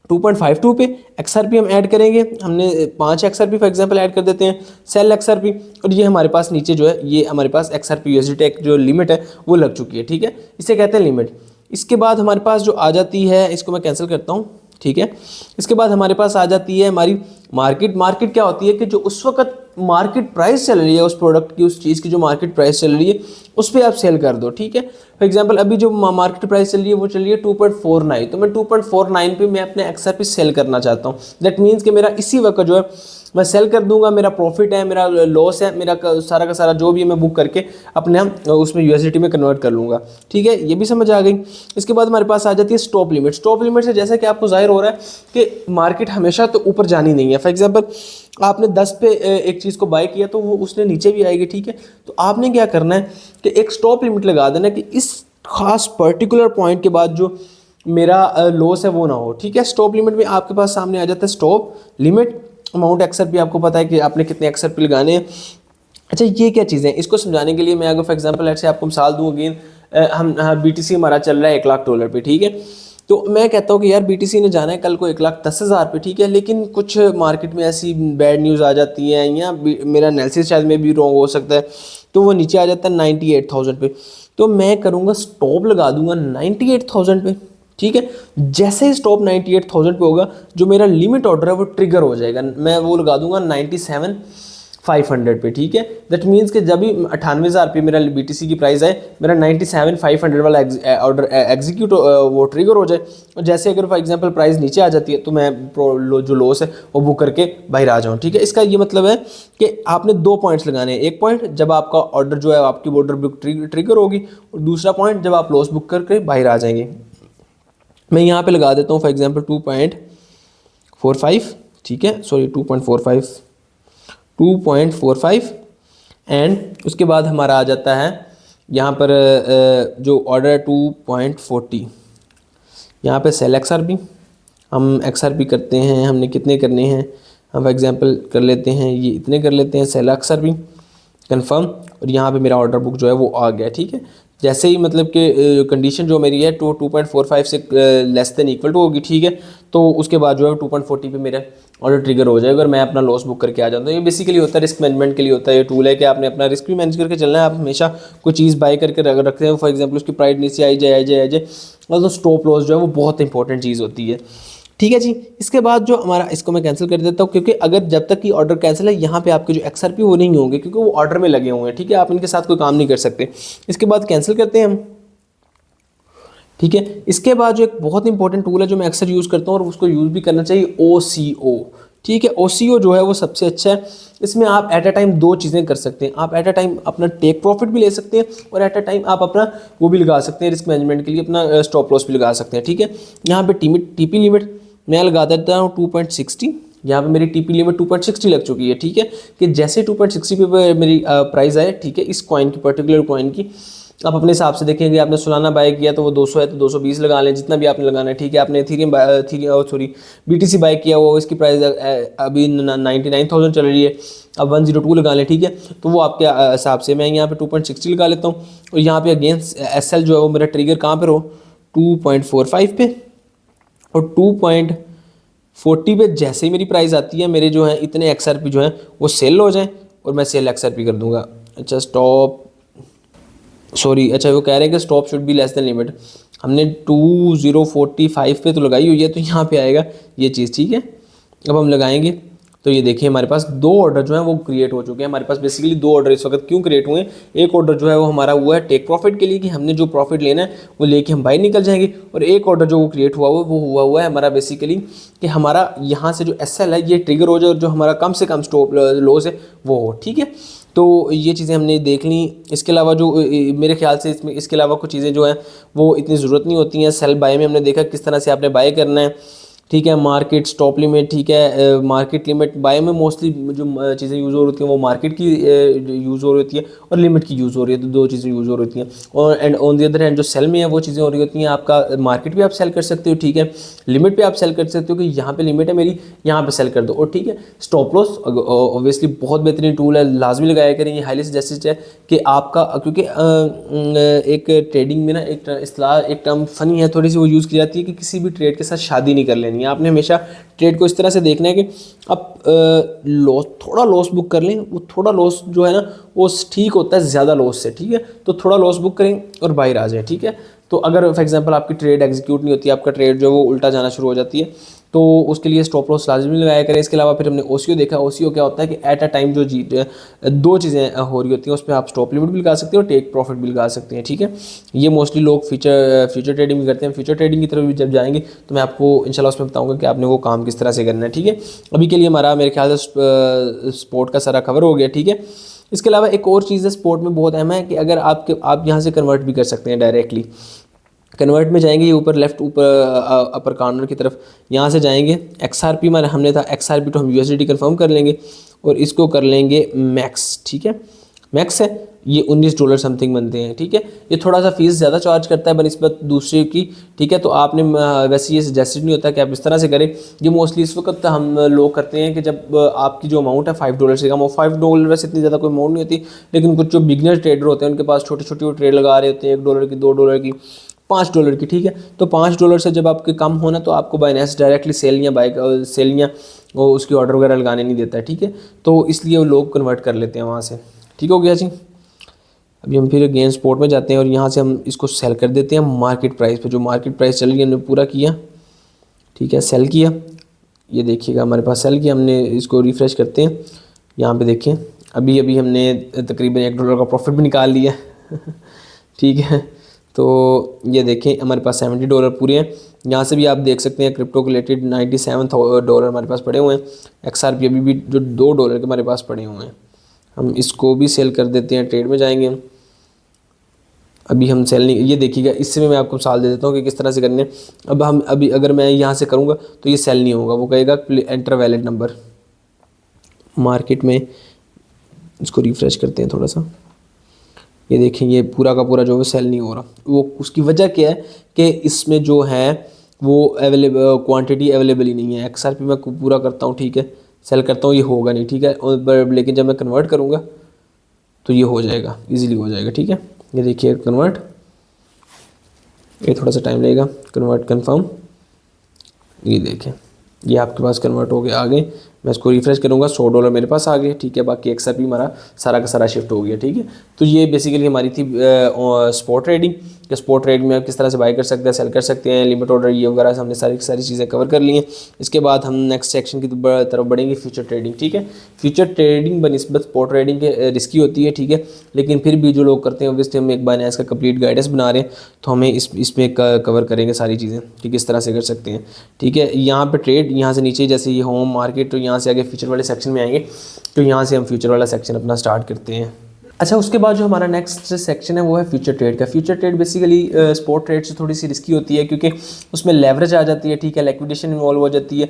Speaker 2: 2.52 पे। XRP हम ऐड करेंगे, हमने 5 XRP फॉर एग्जांपल ऐड कर देते हैं, सेल XRP, और ये हमारे पास नीचे जो है ये हमारे पास XRP USDT जो लिमिट है वो लग चुकी है, ठीक है। इसे कहते हैं लिमिट। इसके बाद हमारे पास जो आ जाती है, इसको मैं कैंसिल करता हूँ, ठीक है। इसके बाद हमारे पास आ जाती है हमारी मार्केट। मार्केट क्या होती है कि जो उस वक्त मार्केट प्राइस चल रही है उस प्रोडक्ट की, उस चीज़ की जो मार्केट प्राइस चल रही है उस पर आप सेल कर दो, ठीक है। फॉर एग्जांपल अभी जो मार्केट प्राइस चल रही है वो चल रही है 2.49, तो मैं 2.49 पे मैं अपने XRP सेल करना चाहता हूँ। दैट मीन्स कि मेरा इसी वक्त जो है मैं सेल कर दूंगा, मेरा प्रॉफिट है, मेरा लॉस है, मेरा सारा का सारा जो भी है मैं बुक करके अपने उसमें USDT में कन्वर्ट कर लूँगा, ठीक है। ये भी समझ आ गई। इसके बाद हमारे पास आ जाती है स्टॉप लिमिट। स्टॉप लिमिट से जैसा कि आपको जाहिर हो रहा है कि मार्केट हमेशा तो ऊपर जानी नहीं है। फॉर एग्जांपल आपने 10 पे एक चीज़ को बाय किया तो वो उसने नीचे भी आएगी, ठीक है। तो आपने क्या करना है कि एक स्टॉप लिमिट लगा देना कि इस खास पर्टिकुलर पॉइंट के बाद जो मेरा लॉस है वो ना हो, ठीक है। स्टॉप लिमिट में आपके पास सामने आ जाता है स्टॉप लिमिट अमाउंट XRP, आपको पता है कि आपने कितने XRP लगाने हैं। अच्छा, ये क्या चीज़ें हैं, इसको समझाने के लिए मैं अगर फॉर एग्जांपल ऐसे आपको मिसाल दूँ अगेन, हम BTC हमारा चल रहा है $1,00,000 पे, ठीक है। तो मैं कहता हूँ कि यार BTC ने जाना है कल को 1,10,000 पे, ठीक है। लेकिन कुछ मार्केट में ऐसी बैड न्यूज़ आ जाती हैं या मेरा एनालिसिस शायद में भी रॉन्ग हो सकता है, तो वो नीचे आ जाता है 98,000 पे। तो मैं करूँगा स्टॉप लगा दूंगा 98,000 पे, ठीक है। जैसे ही स्टॉप 98,000 पे होगा, जो मेरा लिमिट ऑर्डर है वो ट्रिगर हो जाएगा, मैं वो लगा दूंगा 97,500 पे, ठीक है। दैट मीन्स कि जब भी 98,000 पे मेरा BTC की प्राइस है, मेरा 97,500 वाला ऑर्डर एग्जीक्यूट वो ट्रिगर हो जाए, और जैसे अगर फॉर एग्जांपल प्राइस नीचे आ जाती है तो मैं जो लॉस है वो बुक करके बाहर आ जाऊँ, ठीक है। इसका ये मतलब है कि आपने 2 पॉइंट्स लगाने हैं। एक पॉइंट जब आपका ऑर्डर जो है आपकी ऑर्डर बुक ट्रिगर होगी, और दूसरा पॉइंट जब आप लॉस बुक करके बाहर आ जाएंगे। मैं यहाँ पे लगा देता हूँ फॉर एग्जांपल 2.45, ठीक है, सॉरी 2.45 एंड उसके बाद हमारा आ जाता है यहाँ पर जो ऑर्डर है 2.40, यहाँ पे सेल XRP। हम XRP करते हैं, हमने कितने करने हैं, हम फॉर एग्जांपल कर लेते हैं ये इतने कर लेते हैं सेल XRP कंफर्म, और यहाँ पे मेरा ऑर्डर बुक जो है वो आ गया, ठीक है। जैसे ही मतलब कि कंडीशन जो मेरी है 2.45 से लेस देन इक्वल टू होगी, ठीक है, तो उसके बाद जो है 2.40 पे मेरा ऑर्डर ट्रिगर हो जाएगा और मैं अपना लॉस बुक करके आ जाता हूँ। ये बेसिकली होता है रिस्क मैनेजमेंट के लिए होता है, ये टूल है कि आपने अपना रिस्क भी मैनेज करके चलना है। आप हमेशा कोई चीज़ बाय करके रखते हैं, फॉर एग्जाम्पल उसकी प्राइस नीचे आई जाए और तो स्टॉप लॉस जो है वो बहुत इंपॉर्टेंट चीज़ होती है, ठीक है जी। इसके बाद जो हमारा, इसको मैं कैंसिल कर देता हूँ, क्योंकि अगर जब तक कि ऑर्डर कैंसिल है यहाँ पे आपके जो XRP वो नहीं होंगे, क्योंकि वो ऑर्डर में लगे हुए हैं, ठीक है। आप इनके साथ कोई काम नहीं कर सकते। इसके बाद कैंसिल करते हैं हम, ठीक है। इसके बाद जो एक बहुत इंपॉर्टेंट टूल है जो मैं अक्सर यूज़ करता हूँ और उसको यूज़ भी करना चाहिए, OCO, ठीक है। OCO जो है वो सबसे अच्छा है। इसमें आप एट अ टाइम 2 चीज़ें कर सकते हैं। आप एट अ टाइम अपना टेक प्रॉफिट भी ले सकते हैं और एट अ टाइम आप अपना वो भी लगा सकते हैं, रिस्क मैनेजमेंट के लिए अपना स्टॉप लॉस भी लगा सकते हैं, ठीक है। यहाँ पे TP लिमिट मैं लगा देता हूँ 2.60, यहाँ पे मेरी TP लिमिट 2.60 लग चुकी है, ठीक है। कि जैसे 2.60 पे मेरी प्राइस आए, ठीक है, इस कॉइन की पर्टिकुलर कॉइन की, आप अपने हिसाब से देखेंगे। आपने सोलाना बाय किया तो वो 200 है तो 220 लगा लें, जितना भी आपने लगाना है, ठीक है। आपने एथेरियम BTC बाय किया वो, इसकी प्राइस अभी 99,000 चल रही है, अब 102 लगा लें, ठीक है। तो वो आपके हिसाब से, मैं यहाँ पे 2.60 लगा लेता हूँ। और यहाँ पे अगेन SL जो है वो मेरा ट्रिगर कहाँ पर हो, 2.45 पे, और 2.40 पे जैसे ही मेरी प्राइस आती है, मेरे जो है इतने XRP जो हैं वो सेल हो जाएं और मैं सेल XRP कर दूंगा। अच्छा अच्छा वो कह रहे हैं कि stop should be less than limit, हमने 2045 पे तो लगाई हुई है, तो यहाँ पे आएगा ये चीज़, ठीक है। अब हम लगाएंगे तो ये देखिए हमारे पास 2 ऑर्डर जो है वो क्रिएट हो चुके हैं। हमारे पास बेसिकली 2 ऑर्डर इस वक्त क्यों क्रिएट हुए हैं, एक ऑर्डर जो है वो हमारा हुआ है टेक प्रॉफिट के लिए कि हमने जो प्रॉफिट लेना है वो लेके हम बाहर निकल जाएंगे, और एक ऑर्डर जो वो क्रिएट हुआ वो हुआ है हमारा बेसिकली कि हमारा यहाँ से जो SL है ये ट्रिगर हो जाए और जो हमारा कम से कम स्टॉप लॉस है वो हो। ठीक है, तो ये चीज़ें हमने देख ली। इसके अलावा जो मेरे ख्याल से इसके अलावा कुछ चीज़ें जो हैं वो इतनी ज़रूरत नहीं होती हैं। सेल बाय में हमने देखा किस तरह से आपने बाय करना है। ठीक है, मार्केट स्टॉप लिमिट, ठीक है, मार्केट लिमिट। बाय में मोस्टली जो चीज़ें यूज़ हो रही होती हैं वो मार्केट की यूज़ हो रही होती है और लिमिट की यूज़ हो रही है, तो 2 चीज़ें यूज़ हो रही होती हैं। और and on the other hand जो सेल में है वो चीज़ें हो रही होती हैं, आपका मार्केट भी आप सेल कर सकते हो, ठीक है, लिमिट पे आप सेल कर सकते हो कि यहाँ पे लिमिट है मेरी, यहाँ पे सेल कर दो। और ठीक है, स्टॉप लॉस ऑब्वियसली बहुत बेहतरीन टूल है, लाजमी लगाया करें, ये हाईली सजेस्टेड है कि आपका, क्योंकि एक ट्रेडिंग में ना एक इस्तेलाह, एक टर्म फनी है थोड़ी सी, वो यूज़ की जाती है कि किसी भी ट्रेड के साथ शादी नहीं कर लेनी है। आपने हमेशा ट्रेड को इस तरह से देखना है कि आप लॉस, थोड़ा लॉस बुक कर लें, वो थोड़ा लॉस जो है ना वो ठीक होता है ज़्यादा लॉस से। ठीक है, तो थोड़ा लॉस बुक करें और बाहर आ जाए। ठीक है, तो अगर फॉर एग्जांपल आपकी ट्रेड एग्जीक्यूट नहीं होती, आपका ट्रेड जो है वो उल्टा जाना शुरू हो जाती है, तो उसके लिए स्टॉप लॉस लाजमी लगाया करें। इसके अलावा फिर हमने ओसीओ देखा। ओसीओ क्या होता है कि एट अ टाइम जो 2 चीज़ें हो रही होती हैं उसमें आप स्टॉप लिमिट भी लगा सकते हो और टेक प्रॉफिट भी लगा सकते हैं। ठीक है, ये मोस्टली लोग फ्यूचर ट्रेडिंग भी करते हैं। फ्यूचर ट्रेडिंग की तरफ भी जब जाएंगे तो मैं आपको इंशाल्लाह उसमें बताऊंगा कि आपने वो काम किस तरह से करना है। ठीक है, अभी के लिए हमारा मेरे ख्याल से स्पोर्ट का सारा कवर हो गया। ठीक है, इसके अलावा एक और चीज़ है स्पोर्ट में बहुत अहम है कि अगर आप यहाँ से कन्वर्ट भी कर सकते हैं डायरेक्टली। कन्वर्ट में जाएंगे, ये ऊपर लेफ्ट ऊपर अपर कॉर्नर की तरफ यहाँ से जाएंगे। XRP में हमने था XRP, तो हम USDT कंफर्म कर लेंगे और इसको कर लेंगे मैक्स। ठीक है, मैक्स है ये $19 समथिंग बनते हैं। ठीक है, ये थोड़ा सा फीस ज़्यादा चार्ज करता है बनिस्बत दूसरे की। ठीक है, तो आपने वैसे ये सजेस्टेड नहीं होता कि आप इस तरह से करें। ये मोस्टली इस वक्त हम लोग करते हैं कि जब आपकी जो अमाउंट है $5 से कम, और $5 वैसे इतनी ज़्यादा कोई अमाउंट नहीं होती, लेकिन कुछ जो बिगनर ट्रेडर होते हैं उनके पास छोटी छोटी वो ट्रेड लगा रहे होते हैं, $1 की, $2 की, $5 की। ठीक है, तो $5 से जब आपके कम होना तो आपको बाइनेंस डायरेक्टली सेल या वो उसकी ऑर्डर वगैरह लगाने नहीं देता है। ठीक है, तो इसलिए वो लोग कन्वर्ट कर लेते हैं वहाँ से। ठीक हो गया जी। अभी हम फिर गेम स्पोर्ट में जाते हैं और यहाँ से हम इसको सेल कर देते हैं मार्केट प्राइस पे। जो मार्केट प्राइस चल रही है हमने पूरा किया। ठीक है, सेल किया, ये देखिएगा हमारे पास सेल किया हमने। इसको रिफ़्रेश करते हैं, यहाँ पे देखें अभी अभी हमने तकरीबन $1 का प्रॉफिट भी निकाल लिया। ठीक है, तो ये देखें हमारे पास $70 पूरे हैं। यहाँ से भी आप देख सकते हैं क्रिप्टो रिलेटेड $97 हमारे पास पड़े हुए हैं। XRP अभी भी जो $2 के हमारे पास पड़े हुए हैं, हम इसको भी सेल कर देते हैं। ट्रेड में जाएंगे हम, अभी हम सेल नहीं, ये देखिएगा इससे में मैं आपको मिसाल दे देता हूँ कि किस तरह से करने हैं। अब हम अभी अगर मैं यहाँ से करूँगा तो ये सेल नहीं होगा, वो कहेगा एंटर वैलिड नंबर। मार्केट में इसको रिफ़्रेश करते हैं थोड़ा सा, ये देखें ये पूरा का पूरा जो है सेल नहीं हो रहा। वो उसकी वजह क्या है कि इसमें जो है वो क्वांटिटी अवेलेबल ही नहीं है। XRP मैं पूरा करता हूँ, ठीक है, सेल करता हूँ, ये होगा नहीं। ठीक है, और लेकिन जब मैं कन्वर्ट करूँगा तो ये हो जाएगा, इजीली हो जाएगा। ठीक है, ये देखिए कन्वर्ट, ये थोड़ा सा टाइम लगेगा। कन्वर्ट कन्फर्म, ये देखें ये आपके पास कन्वर्ट हो गया, आ गए। मैं इसको रिफ्रेश करूँगा, $100 मेरे पास आ गए। ठीक है, बाकी XRP हमारा सारा का सारा शिफ्ट हो गया। ठीक है, तो ये बेसिकली हमारी थी स्पॉट ट्रेडिंग। कि स्पॉट ट्रेड में आप किस तरह से बाय कर सकते हैं, सेल कर सकते हैं, लिमिट ऑर्डर ये वगैरह हमने सारी चीज़ें कवर कर ली हैं। इसके बाद हम नेक्स्ट सेक्शन की तरफ बढ़ेंगे, फ्यूचर ट्रेडिंग। ठीक है, फ्यूचर ट्रेडिंग बनिस्बत स्पॉट ट्रेडिंग के रिस्की होती है। ठीक है, लेकिन फिर भी जो लोग करते हैं ऑब्वियसली हम एक बाइनेंस का कंप्लीट गाइडेंस बना रहे हैं, तो हमें इसमें कवर करेंगे सारी चीज़ें कि किस तरह से कर सकते हैं। ठीक है, यहाँ पर ट्रेड, यहाँ से नीचे जैसे ये होम मार्केट, तो यहाँ से आगे फ्यूचर वाले सेक्शन में आएंगे, तो यहाँ से हम फ्यूचर वाला सेक्शन अपना स्टार्ट करते हैं। अच्छा, उसके बाद जो हमारा नेक्स्ट सेक्शन है वो है फ्यूचर ट्रेड का। Future trade basically spot trade से थोड़ी सी रिस्की होती है क्योंकि उसमें लेवरेज आ जाती है। ठीक है, लिक्विडेशन इन्वॉल्व हो जाती है।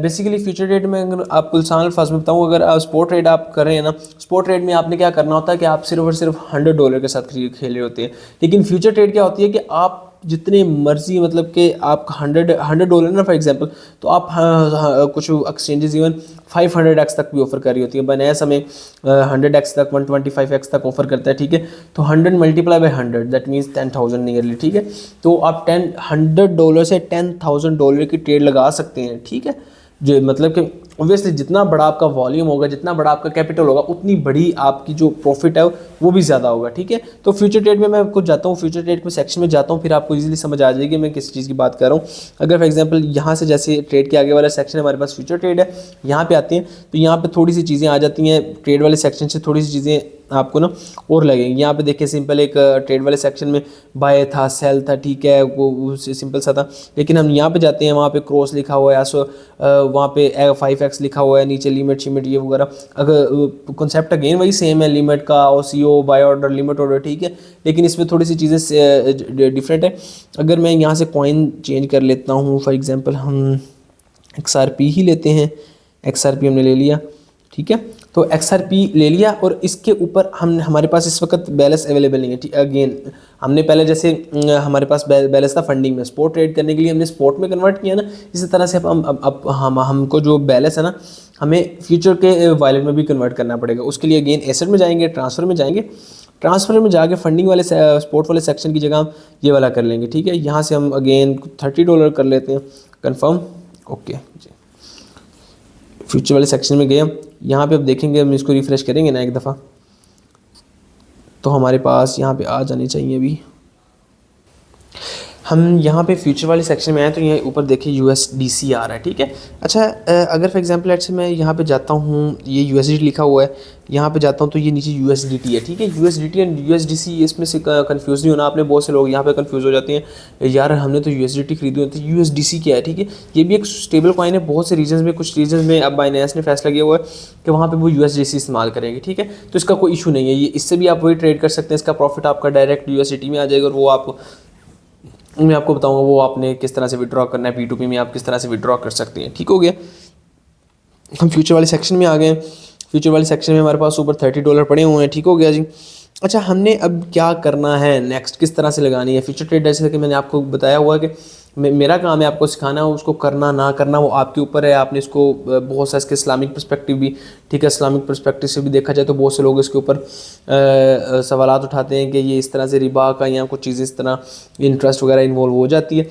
Speaker 2: बेसिकली फ्यूचर ट्रेड में अगर आपको आसान अल्फाज में बताऊँ, अगर आप स्पॉट ट्रेड आप कर रहे हैं ना, स्पॉट ट्रेड में आपने क्या करना होता है कि आप सिर्फ और सिर्फ $100 के साथ खेल रहे होते हैं। लेकिन फ्यूचर ट्रेड क्या होती है कि आप जितने मर्जी, मतलब कि आप $100 ना फॉर एग्जांपल, तो आप कुछ एक्सचेंजेस इवन 500x तक भी ऑफर कर रही होती है। बाइनेंस हमें 100x तक, 125x तक ऑफर करता है। ठीक है, तो 100 multiply by 100 that means 10,000 nearly. ठीक है, तो आप $100 से $10,000 की ट्रेड लगा सकते हैं। ठीक है, जो मतलब कि ऑब्वियसली जितना बड़ा आपका वॉल्यूम होगा, जितना बड़ा आपका कैपिटल होगा, उतनी बड़ी आपकी जो प्रॉफिट है वो भी ज़्यादा होगा, ठीक है। तो फ्यूचर ट्रेड में मैं आपको जाता हूँ, फ्यूचर ट्रेड के सेक्शन में जाता हूँ, फिर आपको इजीली समझ आ जाएगी मैं किस चीज़ की बात कर रहा हूँ। अगर फॉर एग्जांपल यहाँ से जैसे ट्रेड के आगे वाला सेक्शन हमारे पास फ्यूचर ट्रेड है, यहाँ पे आते हैं तो यहाँ पे थोड़ी सी चीज़ें आ जाती हैं, ट्रेड वाले सेक्शन से थोड़ी सी चीज़ें आपको ना और लगेंगी। यहाँ पे देखिए सिंपल एक ट्रेड वाले सेक्शन में बाय था, सेल था, ठीक है, वो सिंपल सा था। लेकिन हम यहाँ पे जाते हैं, वहाँ पे क्रॉस लिखा हुआ है, सो वहाँ पे 5x लिखा हुआ है, नीचे लिमिट शिमिट ये वगैरह। अगर कॉन्सेप्ट अगेन वही सेम है, लिमिट का और CO buy order limit order, ठीक है, लेकिन इसमें थोड़ी सी चीज़ें डिफरेंट है। अगर मैं यहाँ से कॉइन चेंज कर लेता हूँ, फॉर एग्जांपल हम XRP ही लेते हैं, XRP हमने ले लिया, ठीक है। तो XRP ले लिया और इसके ऊपर हमारे पास इस वक्त बैलेंस अवेलेबल नहीं है। अगेन हमने पहले जैसे हमारे पास बैलेंस था फंडिंग में, स्पॉट ट्रेड करने के लिए हमने स्पॉट में कन्वर्ट किया ना, इसी तरह से अब हमको जो बैलेंस है ना, हमें फ्यूचर के वॉलेट में भी कन्वर्ट करना पड़ेगा। उसके लिए अगेन एसेट में जाएंगे, ट्रांसफ़र में जाएंगे, ट्रांसफ़र में जाके फंडिंग वाले स्पॉट वाले सेक्शन की जगह हम ये वाला कर लेंगे, ठीक है। यहाँ से हम अगेन $30 कर लेते हैं, कन्फर्म, ओके जी। फ्यूचर वाले सेक्शन में गए हम, यहाँ पे अब देखेंगे, हम इसको रिफ़्रेश करेंगे ना एक दफ़ा, तो हमारे पास यहाँ पे आ जाने चाहिए। अभी हम यहाँ पे फ्यूचर वाले सेक्शन में आए तो ये ऊपर देखिए USDC आ रहा है, ठीक है। अच्छा, अगर फॉर एग्जांपल लेट्स से मैं यहाँ पे जाता हूँ, ये USDT लिखा हुआ है, यहाँ पे जाता हूँ तो ये नीचे USDT है, ठीक है। USDT एंड USDC इसमें से कंफ्यूज नहीं होना आपने। बहुत से लोग यहाँ पे कंफ्यूज हो जाते हैं, यार हमने तो USDT खरीदी होती है, USDC क्या है, ठीक है। ये भी एक स्टेबल कॉइन है। बहुत से रीजन में, कुछ रीजन में अब बाइनेंस ने फैसला किया हुआ है कि वहाँ पर वो USDC इस्तेमाल करेंगे, ठीक है। तो इसका कोई इशू नहीं है, ये इससे भी आप वही ट्रेड कर सकते हैं। इसका प्रॉफिट आपका डायरेक्ट USDT में आ जाएगा और वो आप, मैं आपको बताऊंगा वो आपने किस तरह से विड्रॉ करना है, P2P में आप किस तरह से विड्रॉ कर सकते हैं, ठीक हो गया। हम फ्यूचर वाले सेक्शन में आ गए। फ्यूचर वाले सेक्शन में हमारे पास ऊपर $30 पड़े हुए हैं, ठीक हो गया जी। अच्छा, हमने अब क्या करना है नेक्स्ट, किस तरह से लगानी है फ्यूचर ट्रेड। जैसे कि मैंने आपको बताया हुआ है कि मेरा काम है आपको सिखाना, उसको करना ना करना वो आपके ऊपर है। आपने इसको बहुत सा इसके इस्लामिक पर्सपेक्टिव भी, ठीक है, इस्लामिक पर्सपेक्टिव से भी देखा जाए तो बहुत से लोग इसके ऊपर सवालात उठाते हैं कि ये इस तरह से रिबा का या कुछ चीज़ें इस तरह इंटरेस्ट वगैरह इन्वॉल्व हो जाती है।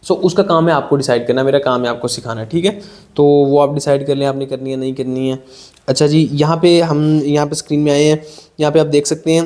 Speaker 2: सो उसका काम है आपको डिसाइड करना, मेरा काम है आपको सिखाना, ठीक है। तो वो आप डिसाइड कर लें आपने करनी है नहीं करनी है। अच्छा जी, यहाँ पे हम यहाँ पे स्क्रीन में आए हैं, यहाँ पे आप देख सकते हैं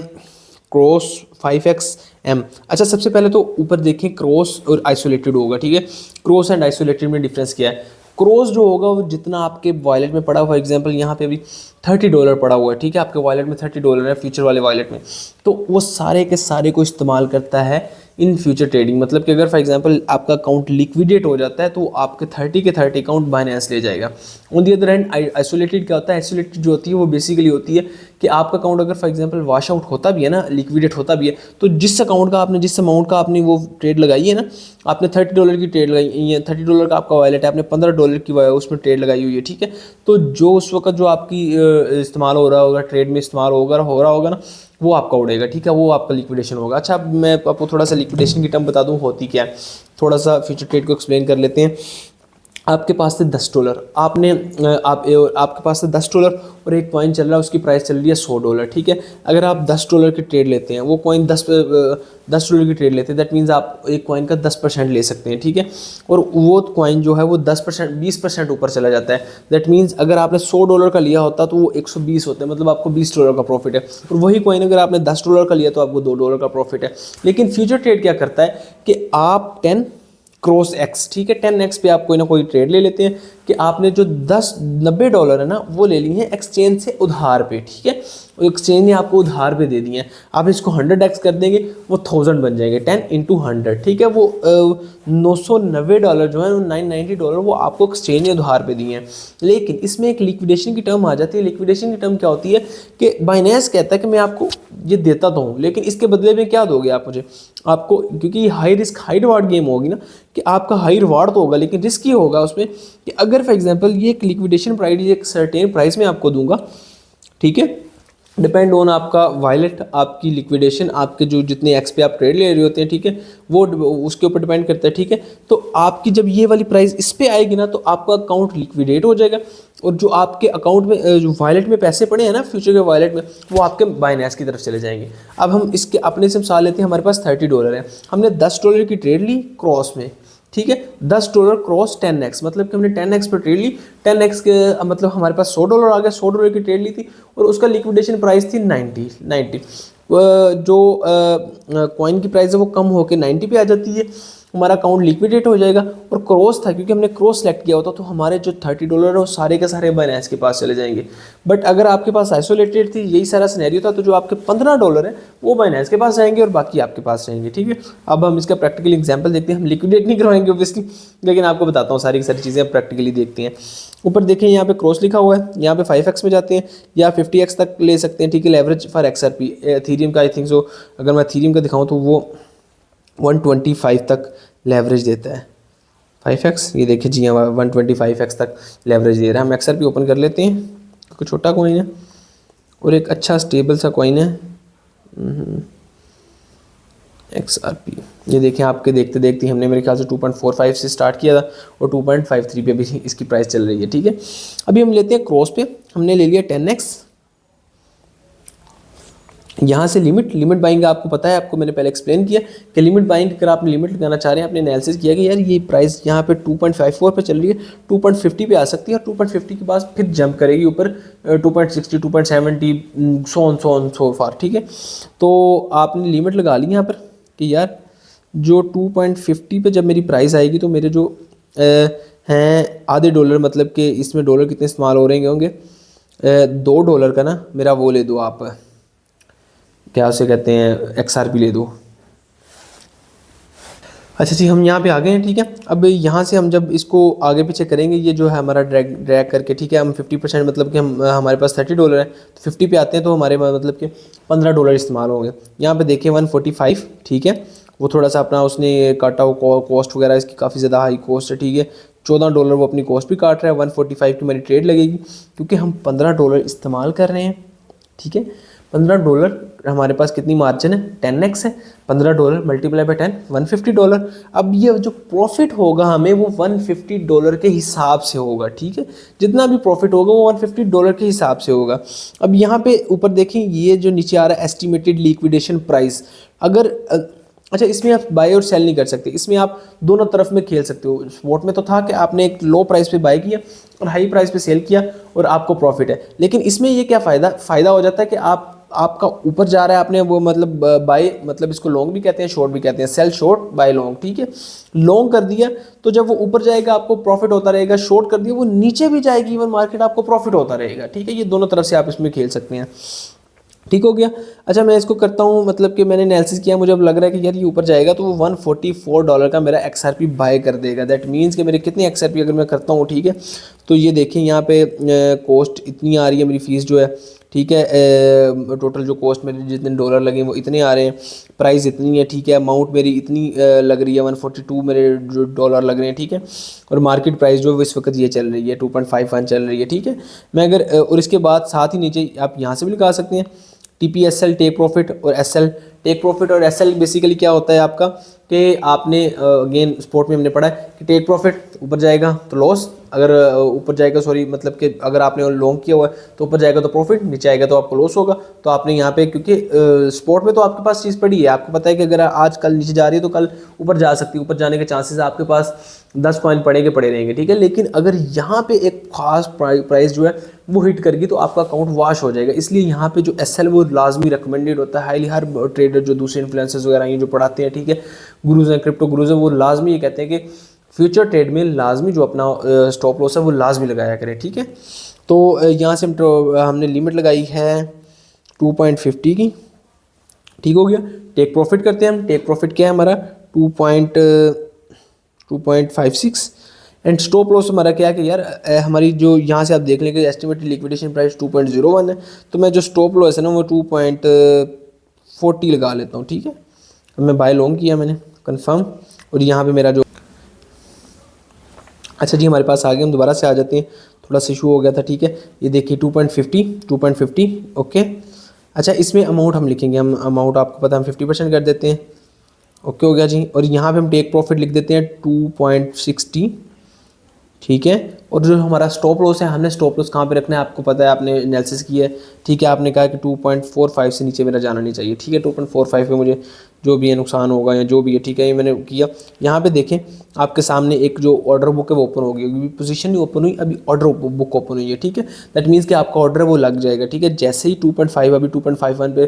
Speaker 2: क्रॉस 5XM। अच्छा, सबसे पहले तो ऊपर देखें क्रॉस और आइसोलेटेड होगा, ठीक है। क्रॉस एंड आइसोलेटेड में डिफरेंस क्या है। क्रॉस जो होगा वो जितना आपके वॉलेट में पड़ा हुआ, फॉर एग्जांपल यहाँ पे अभी $30 पड़ा हुआ है, ठीक है, आपके वॉलेट में $30 है फ्यूचर वाले वॉलेट में, तो वो सारे के सारे को इस्तेमाल करता है इन फ्यूचर ट्रेडिंग। मतलब कि अगर फॉर एग्जांपल आपका अकाउंट लिक्विडेट हो जाता है तो आपके 30 के 30 अकाउंट बाइनेंस ले जाएगा। On the other hand isolated क्या होता है, आइसोलेटेड जो होती है वो बेसिकली होती है कि आपका अकाउंट अगर फॉर एग्जांपल वॉश आउट होता भी है ना, लिक्विडेट होता भी है, तो जिस अकाउंट का आपने, जिस अमाउंट का आपने वो ट्रेड लगाई है ना, आपने $30 की ट्रेड लगाई है, $30 का आपका वॉलेट है, आपने $15 की उसमें ट्रेड लगाई हुई है, ठीक है। तो जो उस वक्त जो आपकी इस्तेमाल हो रहा होगा, ट्रेड में इस्तेमाल हो रहा होगा ना, वो आपका उड़ेगा, ठीक है, वो आपका लिक्विडेशन होगा। अच्छा, अब मैं आपको थोड़ा सा लिक्विडेशन की टर्म बता दूं होती क्या है, थोड़ा सा फ्यूचर ट्रेड को एक्सप्लेन कर लेते हैं। आपके पास थे $10, आपके पास थे $10 और एक कॉइन चल रहा है, उसकी प्राइस चल रही है $100, ठीक है। अगर आप $10 की ट्रेड लेते हैं, वो कॉइन $10 की ट्रेड लेते हैं, दैट मीन्स आप एक कॉइन का 10% ले सकते हैं, ठीक है। और वो कॉइन जो है वो 10% 20% ऊपर चला जाता है। दैट मीन्स अगर आपने $100 का लिया होता तो वो 120 होता है, मतलब आपको $20 का प्रॉफिट है। और वही कॉइन अगर आपने $10 का लिया तो आपको $2 का प्रॉफिट है। लेकिन फ्यूचर ट्रेड क्या करता है कि आप 10 क्रॉस एक्स, ठीक है, 10x पे आप कोई ना कोई ट्रेड ले लेते हैं कि आपने जो $90 है ना वो ले लिए हैं एक्सचेंज से उधार पे, ठीक है। एक्सचेंज ने आपको उधार पे दे दिए हैं, आप इसको 100x कर देंगे वो 1000 बन जाएंगे, 10 × 100, ठीक है। वो $990 जो है, $990 वो आपको एक्सचेंज ने उधार पे दिए हैं। लेकिन इसमें एक लिक्विडेशन की टर्म आ जाती है। लिक्विडेशन की टर्म क्या होती है कि बाइनेंस कहता है कि मैं आपको ये देता तो हूँ, लेकिन इसके बदले में क्या दोगे आप मुझे, आपको, क्योंकि high risk high reward game होगी ना, कि आपका हाई रिवार्ड तो होगा लेकिन रिस्क ही होगा उसमें कि अगर फॉर एग्जांपल ये एक लिक्विडेशन प्राइस एक सर्टेन प्राइस में आपको दूंगा, ठीक है, डिपेंड ऑन आपका वॉलेट, आपकी लिक्विडेशन, आपके जो जितने एक्स पे आप ट्रेड ले रहे होते हैं, ठीक है, वो उसके ऊपर डिपेंड करता है, ठीक है। तो आपकी जब ये वाली प्राइस इस पे आएगी ना तो आपका अकाउंट लिक्विडेट हो जाएगा और जो आपके अकाउंट में जो वॉलेट में पैसे पड़े हैं ना फ्यूचर के वॉलेट में, वो आपके बाइनेंस की तरफ चले जाएंगे। अब हम इसके अपने से मिसाल लेते हैं, हमारे पास $30 है, हमने $10 की ट्रेड ली क्रॉस में, ठीक है। $10 क्रॉस 10x, मतलब कि हमने 10x पर ट्रेड ली, 10x के मतलब हमारे पास $100 आ गया, $100 की ट्रेड ली थी और उसका लिक्विडेशन प्राइस थी 90। जो कॉइन की प्राइस है वो कम होकर 90 पे आ जाती है, हमारा अकाउंट लिक्विडेट हो जाएगा। और क्रॉस था क्योंकि हमने क्रॉस सेलेक्ट किया होता तो हमारे जो $30 है वो सारे के सारे बाइनेंस के पास चले जाएंगे। बट अगर आपके पास आइसोलेटेड थी, यही सारा सिनेरियो था, तो जो आपके $15 है वो बाइनेंस के पास जाएंगे और बाकी आपके पास रहेंगे, ठीक है। अब हम इसका प्रैक्टिकल एग्जाम्पल देखते हैं। हम लिक्विडेट नहीं करवाएंगे ऑब्वियसली, लेकिन आपको बताता हूँ सारी की सारी चीज़ें आप प्रैक्टिकली देखते हैं। ऊपर देखें यहाँ पे क्रॉस लिखा हुआ है, यहाँ पे 5x में जाते हैं या 50x तक ले सकते हैं, ठीक है। लेवरेज फॉर XRP एथेरियम का आई थिंक सो, अगर मैं एथेरियम का दिखाऊँ तो वो 125 तक लेवरेज देता है। 5x ये देखिए जी, हाँ 125x तक लेवरेज दे रहा है। हम XRP ओपन कर लेते हैं क्योंकि छोटा कॉइन है और एक अच्छा स्टेबल सा कॉइन है XRP। ये देखें, आपके देखते देखते हमने मेरे ख्याल से 2.45 से स्टार्ट किया था और 2.53 पे भी इसकी प्राइस चल रही है, ठीक है। अभी हम लेते हैं क्रॉस पे, हमने ले लिया 10x। यहाँ से लिमिट बाइंग आपको पता है, आपको मैंने पहले एक्सप्लेन किया कि लिमिट बाइंग अगर आपने लिमिट लगाना चाह रहे हैं, आपने एनालिसिस किया कि यार ये प्राइस यहाँ पे 2.54 पे चल रही है, 2.50 पे आ सकती है और 2.50 के बाद फिर जंप करेगी ऊपर 2.60, 2.70 सो फार, ठीक है। तो आपने लिमिट लगा ली यहाँ पर कि यार जो 2.50 पे जब मेरी प्राइस आएगी तो मेरे जो हैं आधे डॉलर, मतलब कि इसमें डॉलर कितने इस्तेमाल हो रहे होंगे, $2 का ना मेरा वो ले दो आप, क्या उसे कहते हैं, XRP ले दो। अच्छा जी, हम यहाँ पे आ गए हैं, ठीक है। अब यहाँ से हम जब इसको आगे पीछे करेंगे, ये जो है हमारा ड्रैग करके, ठीक है, हम 50% मतलब कि हम हमारे पास $30 है तो 50 पे आते हैं तो हमारे मतलब कि $15 इस्तेमाल होंगे। यहाँ पे देखें 145, ठीक है, वो थोड़ा सा अपना उसने काटा हुआ कॉस्ट वगैरह इसकी काफ़ी ज़्यादा हाई कॉस्ट है, ठीक है। $14 वो अपनी कॉस्ट भी काट रहा है, 145 की हमारी ट्रेड लगेगी क्योंकि हम $15 इस्तेमाल कर रहे हैं, ठीक है। $15 हमारे पास कितनी मार्जिन है, 10x है, $15 मल्टीप्लाई बाय 10 $150। अब ये जो प्रॉफिट होगा हमें वो $150 के हिसाब से होगा, ठीक है। जितना भी प्रॉफिट होगा वो $150 के हिसाब से होगा। अब यहाँ पे ऊपर देखें, ये जो नीचे आ रहा है एस्टिमेटेड लिक्विडेशन प्राइस, अगर अच्छा इसमें आप बाय और सेल नहीं कर सकते, इसमें आप दोनों तरफ में खेल सकते हो। स्पॉट में तो था कि आपने एक लो प्राइस पे बाय किया और हाई प्राइस पे सेल किया और आपको प्रॉफिट है, लेकिन इसमें ये क्या फ़ायदा हो जाता है कि आपका ऊपर जा रहा है, आपने वो मतलब बाय, मतलब इसको लॉन्ग भी कहते हैं, शॉर्ट भी कहते हैं, सेल शॉर्ट बाय लॉन्ग, ठीक है। लॉन्ग कर दिया तो जब वो ऊपर जाएगा आपको प्रॉफिट होता रहेगा, शॉर्ट कर दिया वो नीचे भी जाएगी इवन मार्केट, आपको प्रॉफिट होता रहेगा, ठीक है। ये दोनों तरफ से आप इसमें खेल सकते हैं, ठीक हो गया। अच्छा मैं इसको करता हूँ, मतलब कि मैंने एनालिसिस किया, मुझे अब लग रहा है कि यार ये ऊपर जाएगा तो वो $144 का मेरा XRP बाय कर देगा। दैट मीन्स कि मेरे कितने XRP अगर मैं करता हूँ, ठीक है, तो ये देखें यहाँ पे कॉस्ट इतनी आ रही है मेरी फ़ीस जो है, ठीक है। टोटल जो कॉस्ट मेरे जितने डॉलर लगे वो इतने आ रहे हैं, प्राइस इतनी है, ठीक है। अमाउंट मेरी इतनी लग रही है, 142 मेरे जो डॉलर लग रहे हैं, ठीक है। और मार्केट प्राइस जो इस वक्त ये चल रही है 2.51 चल रही है, ठीक है। मैं अगर और इसके बाद साथ ही नीचे आप यहाँ से भी लगा सकते हैं TPSL टेक प्रॉफिट और SL टेक प्रॉफिट और SL बेसिकली क्या होता है आपका कि आपने अगेन स्पोर्ट में हमने पढ़ा है कि टेक प्रॉफिट ऊपर जाएगा तो लॉस, अगर ऊपर जाएगा सॉरी मतलब कि अगर आपने लॉन्ग किया हुआ है तो ऊपर जाएगा तो प्रॉफिट, नीचे आएगा तो आपको लॉस होगा। तो आपने यहाँ पे क्योंकि स्पोर्ट में तो आपके पास चीज़ पड़ी है, आपको पता है कि अगर आज कल नीचे जा रही है तो कल ऊपर जा सकती है, ऊपर जाने के चांसेस आपके पास 10 कॉइन पड़े रहेंगे, ठीक है। लेकिन अगर यहाँ पे एक खास प्राइस जो है वो हिट करेगी तो आपका अकाउंट वॉश हो जाएगा। इसलिए यहाँ पे जो SL वो लाजमी रिकमेंडेड होता है, हाईली हर ट्रेडर जो दूसरे इन्फ्लुएंसर्स वगैरह हैं जो पढ़ाते हैं, ठीक है, गुरुज हैं, क्रिप्टो गुरुज हैं, वो लाजमी ये कहते हैं कि फ्यूचर ट्रेड में लाजमी जो अपना स्टॉप लॉस है वो लाजमी लगाया करें, ठीक है। तो यहाँ से हमने लिमिट लगाई है 2.50 की, ठीक हो गया। टेक प्रॉफिट करते हैं हम, टेक प्रॉफिट क्या है हमारा 2.56 एंड स्टॉप लॉस हमारा क्या है कि यार हमारी जो यहाँ से आप देख लेंगे एस्टिमेटेड लिक्विडेशन प्राइस 2.01 है, तो मैं जो स्टॉप लॉस है ना वो 2.40 लगा लेता हूँ, ठीक है। अब मैं बाय लॉन्ग किया मैंने कंफर्म, और यहाँ पे मेरा जो अच्छा जी हमारे पास आ गए, हम दोबारा से आ जाते हैं, थोड़ा सा इशू हो गया था, ठीक है। ये देखिए 2.50 ओके। अच्छा इसमें अमाउंट हम लिखेंगे, हम अमाउंट आपको पता है हम 50% कर देते हैं, ओके हो गया जी। और यहाँ पे हम टेक प्रॉफिट लिख देते हैं 2.60, ठीक है। और जो हमारा स्टॉप लॉस है, हमने स्टॉप लॉस कहाँ पे रखना है आपको पता है, आपने एनालिसिस किया है, ठीक है। आपने कहा कि 2.45 से नीचे मेरा जाना नहीं चाहिए, ठीक है। 2.45 पे मुझे जो भी है नुकसान होगा या जो भी है, ठीक है, ये मैंने किया। यहाँ पे देखें आपके सामने एक जो ऑर्डर बुक है वो ओपन हो गई, अभी पोजीशन नहीं ओपन हुई, अभी ऑर्डर बुक ओपन हुई है, ठीक है। दैट मीन्स कि आपका ऑर्डर है वो लग जाएगा, ठीक है। जैसे ही 2.5 अभी 2.51 पे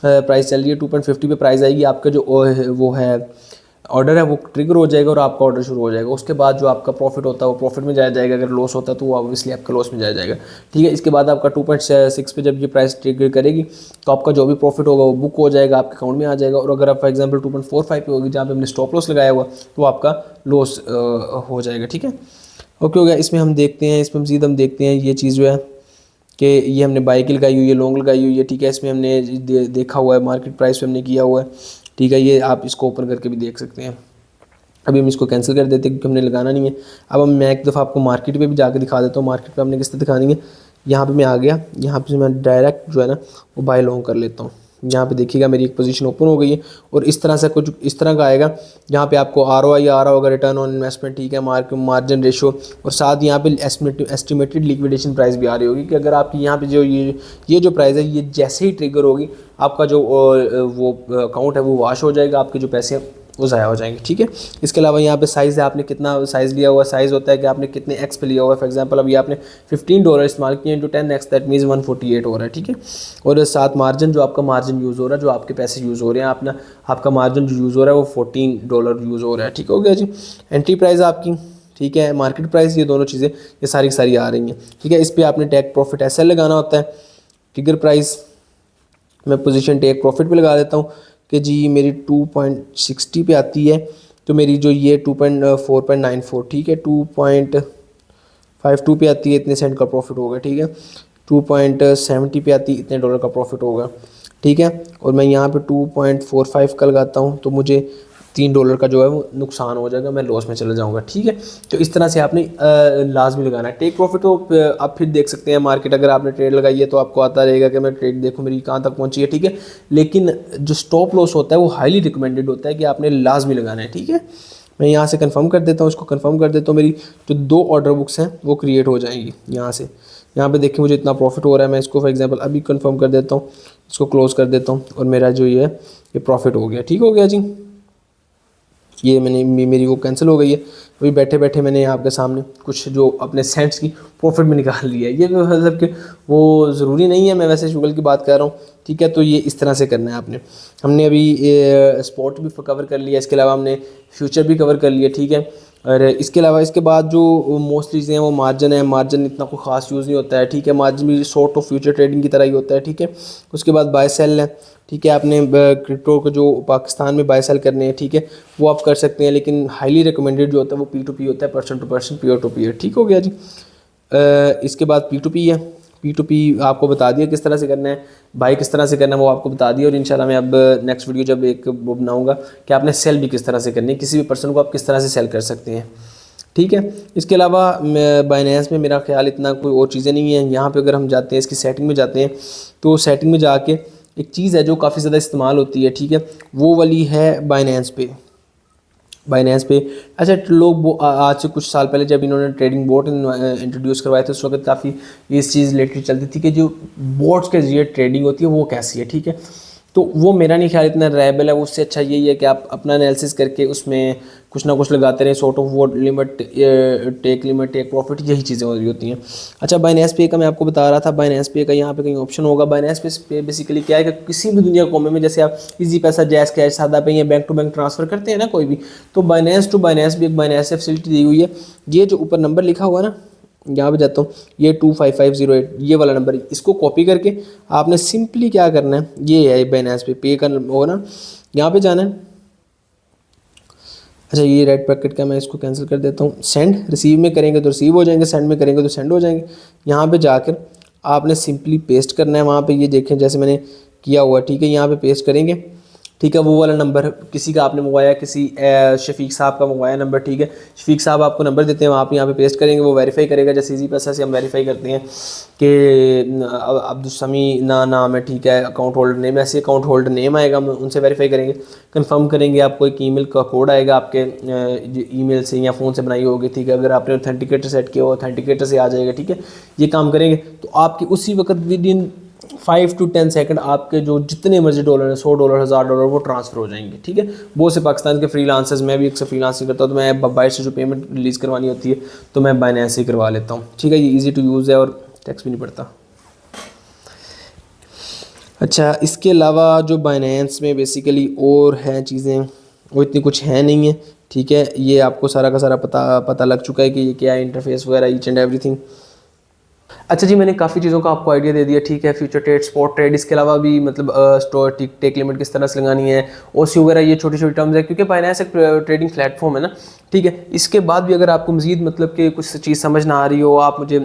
Speaker 2: प्राइस चल रही है, 2.50 पे प्राइस आएगी, आपका जो वो है ऑर्डर है वो ट्रिगर हो जाएगा और आपका ऑर्डर शुरू हो जाएगा। उसके बाद जो आपका प्रॉफिट होता है वो प्रॉफिट में जाया जाएगा, अगर लॉस होता है तो वो ऑब्वियसली आपका लॉस में जाया जाएगा, ठीक है। इसके बाद आपका 2.6 पे जब ये प्राइस ट्रिगर करेगी तो आपका जो भी प्रॉफिट होगा वो बुक हो जाएगा, आपके अकाउंट में आ जाएगा। और अगर आप फॉर एग्जांपल 2.45 पे होगी जहाँ पे हमने स्टॉप लॉस लगाया हुआ तो आपका लॉस हो जाएगा, ठीक है। ओके हो गया। इसमें हम देखते हैं, इसमें मज़ीद हम देखते हैं ये चीज़ जो है कि ये हमने बाई की लगाई हुई है, लॉन्ग लगाई हुई है, ठीक है। इसमें हमने देखा हुआ है, मार्केट प्राइस पे हमने किया हुआ है, ठीक है। ये आप इसको ओपन करके भी देख सकते हैं। अभी हम इसको कैंसिल कर देते हैं क्योंकि हमने लगाना नहीं है। अब मैं एक दफ़ा आपको मार्केट पे भी जाके दिखा देता हूँ, मार्केट पे हमने किस तरह दिखानी है। यहाँ पे मैं आ गया, यहाँ पे मैं डायरेक्ट जो है ना वो बाय लॉन्ग कर लेता हूँ। यहाँ पे देखिएगा मेरी एक पोजीशन ओपन हो गई है और इस तरह से कुछ इस तरह का आएगा जहाँ पे आपको ROI आ रहा होगा, रिटर्न ऑन इन्वेस्टमेंट, ठीक है, मार्जिन रेशो, और साथ यहाँ पे एस्टिमेटेड लिक्विडेशन प्राइस भी आ रही होगी कि अगर आपकी यहाँ पे जो ये जो प्राइस है ये जैसे ही ट्रिगर होगी आपका जो वो अकाउंट है वो वॉश हो जाएगा, आपके जो पैसे हैं वो ज़ाया हो जाएंगे, ठीक है। इसके अलावा यहाँ पे साइज़ है, आपने कितना साइज़ लिया हुआ, साइज़ होता है कि आपने कितने एक्स पे लिया हुआ है। फॉर एग्जांपल अभी आपने $15 इस्तेमाल किए इंटू 10x, दैट मीन्स 148 हो रहा है, ठीक है। और साथ मार्जिन, जो आपका मार्जिन यूज़ हो रहा है, जो आपके पैसे यूज़ हो रहे हैं, अपना आपका मार्जिन जो यूज़ हो रहा है वो $14 यूज़ हो रहा है, ठीक हो गया जी। एंट्री प्राइस आपकी, ठीक है, मार्केट प्राइस, ये दोनों चीज़ें ये सारी की सारी आ रही हैं, ठीक है। इस पर आपने टेक प्रॉफिट SL लगाना होता है। ट्रिगर प्राइस मैं पोजीशन टेक प्रॉफिट पे लगा देता हूँ कि जी मेरी 2.60 पे आती है तो मेरी जो ये 2.4.94, ठीक है, 2.52 पे आती है, इतने सेंट का प्रॉफिट होगा, ठीक है। 2.70 पे आती है, इतने डॉलर का प्रॉफिट होगा, ठीक है। और मैं यहाँ पे 2.45 का लगाता हूँ तो मुझे $3 का जो है वो नुकसान हो जाएगा, मैं लॉस में चला जाऊंगा, ठीक है। तो इस तरह से आपने लाजमी लगाना है टेक प्रॉफिट। तो आप फिर देख सकते हैं मार्केट, अगर आपने ट्रेड लगाई है तो आपको आता रहेगा कि मैं ट्रेड देखूं मेरी कहाँ तक पहुंची है, ठीक है। लेकिन जो स्टॉप लॉस होता है वो हाईली रिकमेंडेड होता है कि आपने लाजमी लगाना है, ठीक है। मैं यहाँ से कंफर्म कर देता हूँ, इसको कंफर्म कर देता हूँ, मेरी जो 2 ऑर्डर बुक्स हैं वो क्रिएट हो जाएंगी यहाँ से। यहाँ पे देखिए मुझे इतना प्रॉफिट हो रहा है, मैं इसको फॉर एग्जांपल अभी कंफर्म कर देता हूँ, इसको क्लोज कर देता हूँ और मेरा जो ये है ये प्रॉफिट हो गया, ठीक हो गया जी। ये मेरी वो कैंसिल हो गई है। अभी बैठे बैठे मैंने आपके सामने कुछ जो अपने सेंट्स की प्रॉफिट में निकाल लिया है। ये मतलब कि वो ज़रूरी नहीं है, मैं वैसे शुगल की बात कर रहा हूँ, ठीक है। तो ये इस तरह से करना है आपने। हमने अभी स्पॉट भी कवर कर लिया, इसके अलावा हमने फ्यूचर भी कवर कर लिया, ठीक है। और इसके अलावा इसके बाद जो मोस्टली चीज़ें हैं वो मार्जिन है। मार्जिन इतना कोई ख़ास यूज़ नहीं होता है, ठीक है। मार्जिन भी सॉर्ट ऑफ फ्यूचर ट्रेडिंग की तरह ही होता है, ठीक है। उसके बाद बाय सेल है, ठीक है। आपने क्रिप्टो को जो पाकिस्तान में बाय सेल करने हैं, ठीक है, वो आप कर सकते हैं, लेकिन हाईली रिकमेंडेड जो होता है वो P2P होता है, person to person, peer to peer, ठीक हो गया जी। इसके बाद P2P है। P2P आपको बता दिया किस तरह से करना है, बाई किस तरह से करना है वो आपको बता दिया। और इंशाल्लाह मैं अब नेक्स्ट वीडियो जब एक वो बनाऊंगा कि आपने सेल भी किस तरह से करनी है, किसी भी पर्सन को आप किस तरह से सेल कर सकते हैं, ठीक है। इसके अलावा बाइनेंस में मेरा ख्याल इतना कोई और चीज़ें नहीं है। यहाँ पे अगर हम जाते हैं इसकी सेटिंग में जाते हैं तो सेटिंग में जाके एक चीज़ है जो काफ़ी ज़्यादा इस्तेमाल होती है, ठीक है, वो वाली है बाइनेंस पे। अच्छा, लोग वो आज से कुछ साल पहले जब इन्होंने ट्रेडिंग बोट इंट्रोड्यूस करवाए थे उस वक्त काफ़ी इस चीज़ रिलेटेड चलती थी कि जो बोट्स के जरिए ट्रेडिंग होती है वो कैसी है, ठीक है। तो वो मेरा नहीं ख्याल इतना रिलायबल है। उससे अच्छा यही है कि आप अपना एनालिसिस करके उसमें कुछ ना कुछ लगाते रहें, सॉर्ट ऑफ वो लिमिट, टेक प्रॉफिट, यही चीज़ें हो रही होती हैं। अच्छा, बाइनेंस पे का मैं आपको बता रहा था, बाइनेंस पे का यहाँ पे कहीं ऑप्शन होगा। बाइनेंस पे बेसिकली क्या है कि किसी भी दुनिया कोने में जैसे आप इजी पैसा, जैस कैश, सादा पे या बैंक टू बैंक ट्रांसफ़र करते हैं ना कोई भी, तो बाइनेंस टू बाइनेंस भी एक बाइनेंस से फैसिलिटी दी हुई है। ये जो ऊपर नंबर लिखा हुआ ना, यहाँ पे जाता हूँ, ये 25508 ये वाला नंबर, इसको कॉपी करके आपने सिंपली क्या करना है, ये है बाइनेंस पे का हो ना, यहाँ पे जाना है। अच्छा, ये रेड पैकेट का मैं इसको कैंसिल कर देता हूँ। सेंड, रिसीव में करेंगे तो रिसीव हो जाएंगे, सेंड में करेंगे तो सेंड हो जाएंगे। यहाँ पे जाकर आपने सिंपली पेस्ट करना है वहाँ पे, ये देखें जैसे मैंने किया हुआ, ठीक है। यहाँ पे पेस्ट करेंगे, ठीक है, वो वाला नंबर किसी का आपने मंगवाया, किसी शफीक साहब का मंगवाया नंबर, ठीक है, शफीक साहब आपको नंबर देते हैं, आप यहाँ पे पेस्ट करेंगे, वो वेरीफाई करेगा। जैसे इजी पैसा से हम वेरीफाई करते हैं कि अब्दुलसमी नाम है, ठीक है, अकाउंट होल्डर नेम, ऐसे अकाउंट होल्डर नेम आएगा, हम उनसे वेरीफाई करेंगे, कंफर्म करेंगे, आपको एक ईमेल का कोड आएगा आपके ईमेल से या फ़ोन से बनाई होगी, ठीक है, अगर आपने ऑथेंटिकेटर सेट किया हो ऑथेंटिकेटर से आ जाएगा, ठीक है। ये काम करेंगे तो आपकी उसी वक्त विद इन 5 to 10 सेकंड आपके जो जितने मर्जी डॉलर हैं, $100, $1000 वो ट्रांसफ़र हो जाएंगे, ठीक है। बहुत से पाकिस्तान के फ्रीलांसर्स, मैं भी अक्सर फ्रीलांसिंग करता हूँ, तो मैं बाहर से जो पेमेंट रिलीज़ करवानी होती है तो मैं बाइनेंस से करवा लेता हूँ, ठीक है। ये ईजी टू यूज़ है और टैक्स भी नहीं पड़ता। अच्छा, इसके अलावा जो बाइनेंस में बेसिकली और हैं चीज़ें वो इतनी कुछ है नहीं है, ठीक है। ये आपको सारा का सारा पता लग चुका है कि ये क्या है, इंटरफेस वगैरह ईच एंड एवरीथिंग। अच्छा जी, मैंने काफ़ी चीज़ों का आपको आइडिया दे दिया, ठीक है। फ्यूचर ट्रेड, स्पॉट ट्रेड, इसके अलावा भी मतलब स्टोर टेक लिमिट किस तरह से लगानी है, ओसी वगैरह, ये छोटी छोटी टर्म्स है, क्योंकि बाइनेंस एक ट्रेडिंग प्लेटफॉर्म है ना, ठीक है। इसके बाद भी अगर आपको मज़ीद मतलब कि कुछ चीज़ समझ ना आ रही हो, आप मुझे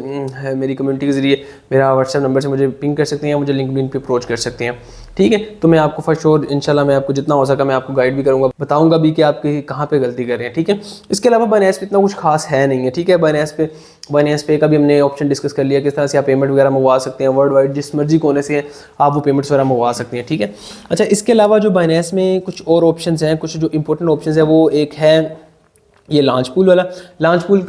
Speaker 2: मेरी कम्युनिटी के ज़रिए मेरा व्हाट्सएप नंबर से मुझे पिंग कर सकते हैं या मुझे लिंक्डइन पे अप्रोच कर सकते हैं, ठीक है। तो मैं आपको फर्स्ट श्योर इंशाल्लाह मैं आपको जितना हो सका मैं आपको गाइड भी करूँगा, बताऊँगा भी कि आप कहाँ पे गलती कर रहे हैं, ठीक है। इसके अलावा बाइनेंस पे इतना कुछ खास है नहीं है, ठीक है। बाइनेंस पे का भी हमने ऑप्शन डिस्कस कर लिया, किस तरह से आप पेमेंट वगैरह मंगवा सकते हैं वर्ल्ड वाइड, जिस मर्जी कोने से आप वो पेमेंट्स वगैरह मंगवा सकते हैं, ठीक है। अच्छा, इसके अलावा जो बाइनेंस में कुछ और ऑप्शंस हैं, कुछ जो इंपॉर्टेंट ऑप्शंस हैं, वो एक है ये लॉन्च पूल वाला। लॉन्च पूल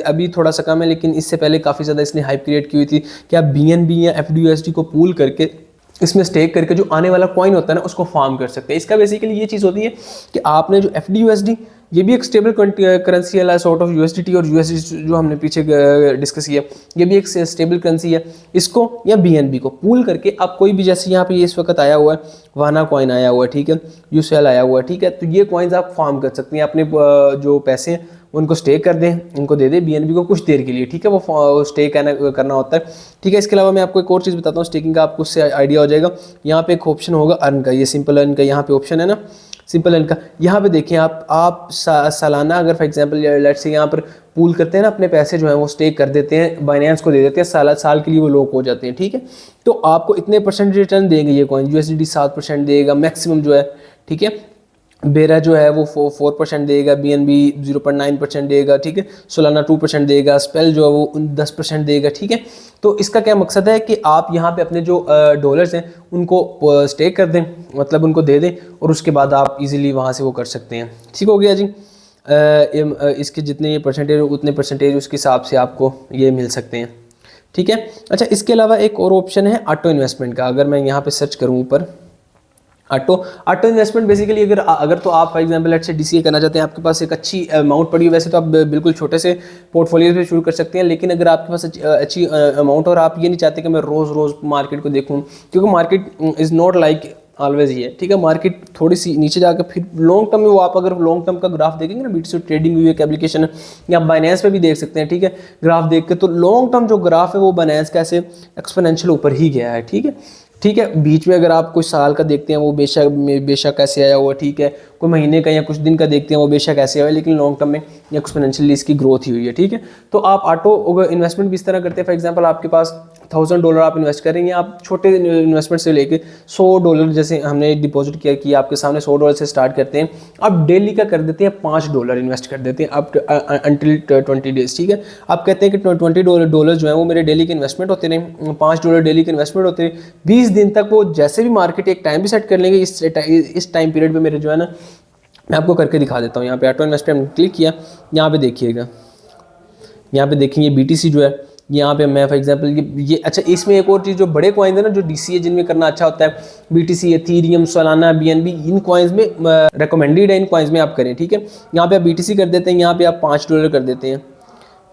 Speaker 2: अभी थोड़ा सा कम है, लेकिन इससे पहले काफ़ी ज़्यादा इसने हाइप क्रिएट की हुई थी कि आप BNB या FDUSD को पूल करके इसमें स्टेक करके जो आने वाला कॉइन होता है ना उसको फार्म कर सकते हैं। इसका बेसिकली ये चीज़ होती है कि आपने जो FDUSD, ये भी एक स्टेबल करेंसी है, सॉर्ट ऑफ USDT और USD जो हमने पीछे डिस्कस किया, ये भी एक स्टेबल करेंसी है। इसको या BNB को पूल करके आप कोई भी, जैसे यहाँ पे ये इस वक्त आया हुआ है, वाना कॉइन आया हुआ है, ठीक है, UCL आया हुआ है, ठीक है, तो ये कॉइन्स आप फार्म कर सकते हैं। अपने जो पैसे हैं उनको स्टे कर दें, इनको दे दें BNB को कुछ देर के लिए, ठीक है, वो स्टे करना होता है, ठीक है। इसके अलावा मैं आपको एक और चीज़ बताता हूँ स्टेकिंग का, आपको उससे आइडिया हो जाएगा। यहाँ पे एक ऑप्शन होगा अर्न का, ये सिंपल अर्न का यहाँ पे ऑप्शन है ना, सिंपल अर्न का। यहाँ पे देखें आप सालाना अगर फॉर एग्जांपल लेट्स से यहाँ पर पूल करते हैं ना, अपने पैसे जो हैं वो स्टेक कर देते हैं, बाइनेंस को दे देते हैं, साल के लिए वो लॉक हो जाते हैं, ठीक है। तो आपको इतने % रिटर्न देंगे ये कॉइन, USDT 7% देगा मैक्सिमम जो है, ठीक है। बेरा जो है वो 4% देगा, BNB 0.9% देगा, ठीक है। सोलाना 2% देगा, स्पेल जो है वो 10% देगा, ठीक है। तो इसका क्या मकसद है कि आप यहाँ पे अपने जो डॉलर्स हैं उनको स्टेक कर दें, मतलब उनको दे दें, और उसके बाद आप इजीली वहाँ से वो कर सकते हैं, ठीक हो गया जी। इसके जितने ये परसेंटेज उतने परसेंटेज उसके हिसाब से आपको ये मिल सकते हैं, ठीक है। अच्छा, इसके अलावा एक और ऑप्शन है ऑटो इन्वेस्टमेंट का। अगर मैं यहाँ पे सर्च करूँ ऊपर ऑटो इन्वेस्टमेंट, बेसिकली अगर तो आप for example let's say DCA करना चाहते हैं, आपके पास एक अच्छी अमाउंट पड़ी है, वैसे तो आप बिल्कुल छोटे से पोर्टफोलियो से शुरू कर सकते हैं, लेकिन अगर आपके पास अच्छी अमाउंट और आप ये नहीं चाहते कि मैं रोज़ मार्केट को देखूँ, क्योंकि market is not like always ही है, ठीक है। मार्केट थोड़ी सी नीचे जाकर फिर लॉन्ग टर्म में वो आप अगर लॉन्ग टर्म का ग्राफ देखेंगे ना, BTC ट्रेडिंग व्यू एक एप्लीकेशन है, या बाइनेंस पे भी देख सकते हैं, ठीक है, ग्राफ देख के, तो लॉन्ग टर्म जो ग्राफ है वो बाइनेंस का ऐसे एक्सपोनेंशियल ऊपर ही गया है, ठीक है। बीच में अगर आप कुछ साल का देखते हैं वो बेशक ऐसे आया हुआ, ठीक है, कोई महीने का या कुछ दिन का देखते हैं वो बेशक ऐसे आया हुआ है, लेकिन लॉन्ग टर्म में एक्सपोनेंशियली इसकी ग्रोथ ही हुई है, ठीक है। तो आप ऑटो इन्वेस्टमेंट भी इस तरह करते हैं, फॉर एग्जांपल आपके पास $1000 आप इन्वेस्ट करेंगे, आप छोटे इन्वेस्टमेंट से लेके $100 जैसे हमने डिपॉजिट किया आपके सामने $100 से स्टार्ट करते हैं, आप डेली का कर देते हैं $5 इन्वेस्ट कर देते हैं आप अंटिल 20 डेज, ठीक है। आप कहते हैं कि $20 जो है वो मेरे डेली के इन्वेस्टमेंट होते रहे, $5 डेली के इन्वेस्टमेंट होते रहे 20 दिन तक। वो जैसे भी मार्केट एक टाइम भी सेट कर लेंगे, इस टाइम पीरियड में मेरे जो है ना, मैं आपको करके दिखा देता हूँ। यहाँ पे ऑटो इन्वेस्टमेंट क्लिक किया, यहाँ पे देखिएगा, यहाँ पे देखेंगे BTC जो है, यहाँ पे मैं फॉर एग्जांपल ये अच्छा, इसमें एक और चीज़ जो बड़े कॉइन है ना, जो DCA जिनमें करना अच्छा होता है, BTC, एथीरियम, सोलाना, BNB, इन कॉइन्स में रिकमेंडेड है, इन कॉइन्स में आप करें, ठीक है। यहाँ पे आप BTC कर देते हैं, यहाँ पे आप $5 कर देते हैं,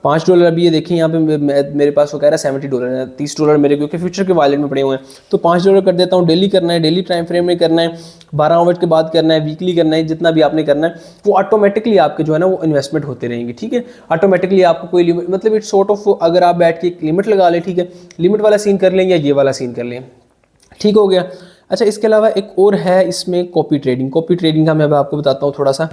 Speaker 2: $5। अभी ये देखिए यहाँ पे मेरे पास वो कह रहा है $70 है, $30 मेरे क्योंकि फ्यूचर के वॉलेट में पड़े हुए हैं, तो $5 कर देता हूँ। डेली करना है, डेली टाइम फ्रेम में करना है, 12 आवर्स के बाद करना है, वीकली करना है, जितना भी आपने करना है वो ऑटोमेटिकली आपके जो है ना वो इन्वेस्टमेंट होते रहेंगे, ठीक है। ऑटोमेटिकली आपको कोई लिमिट, मतलब इट्स सॉर्ट ऑफ, अगर आप बैठ के एक लिमिट लगा लें, ठीक है, लिमिट वाला सीन कर लें या ये वाला सीन कर लें, ठीक हो गया। अच्छा, इसके अलावा एक और है इसमें कॉपी ट्रेडिंग का मैं आपको बताता हूँ थोड़ा सा।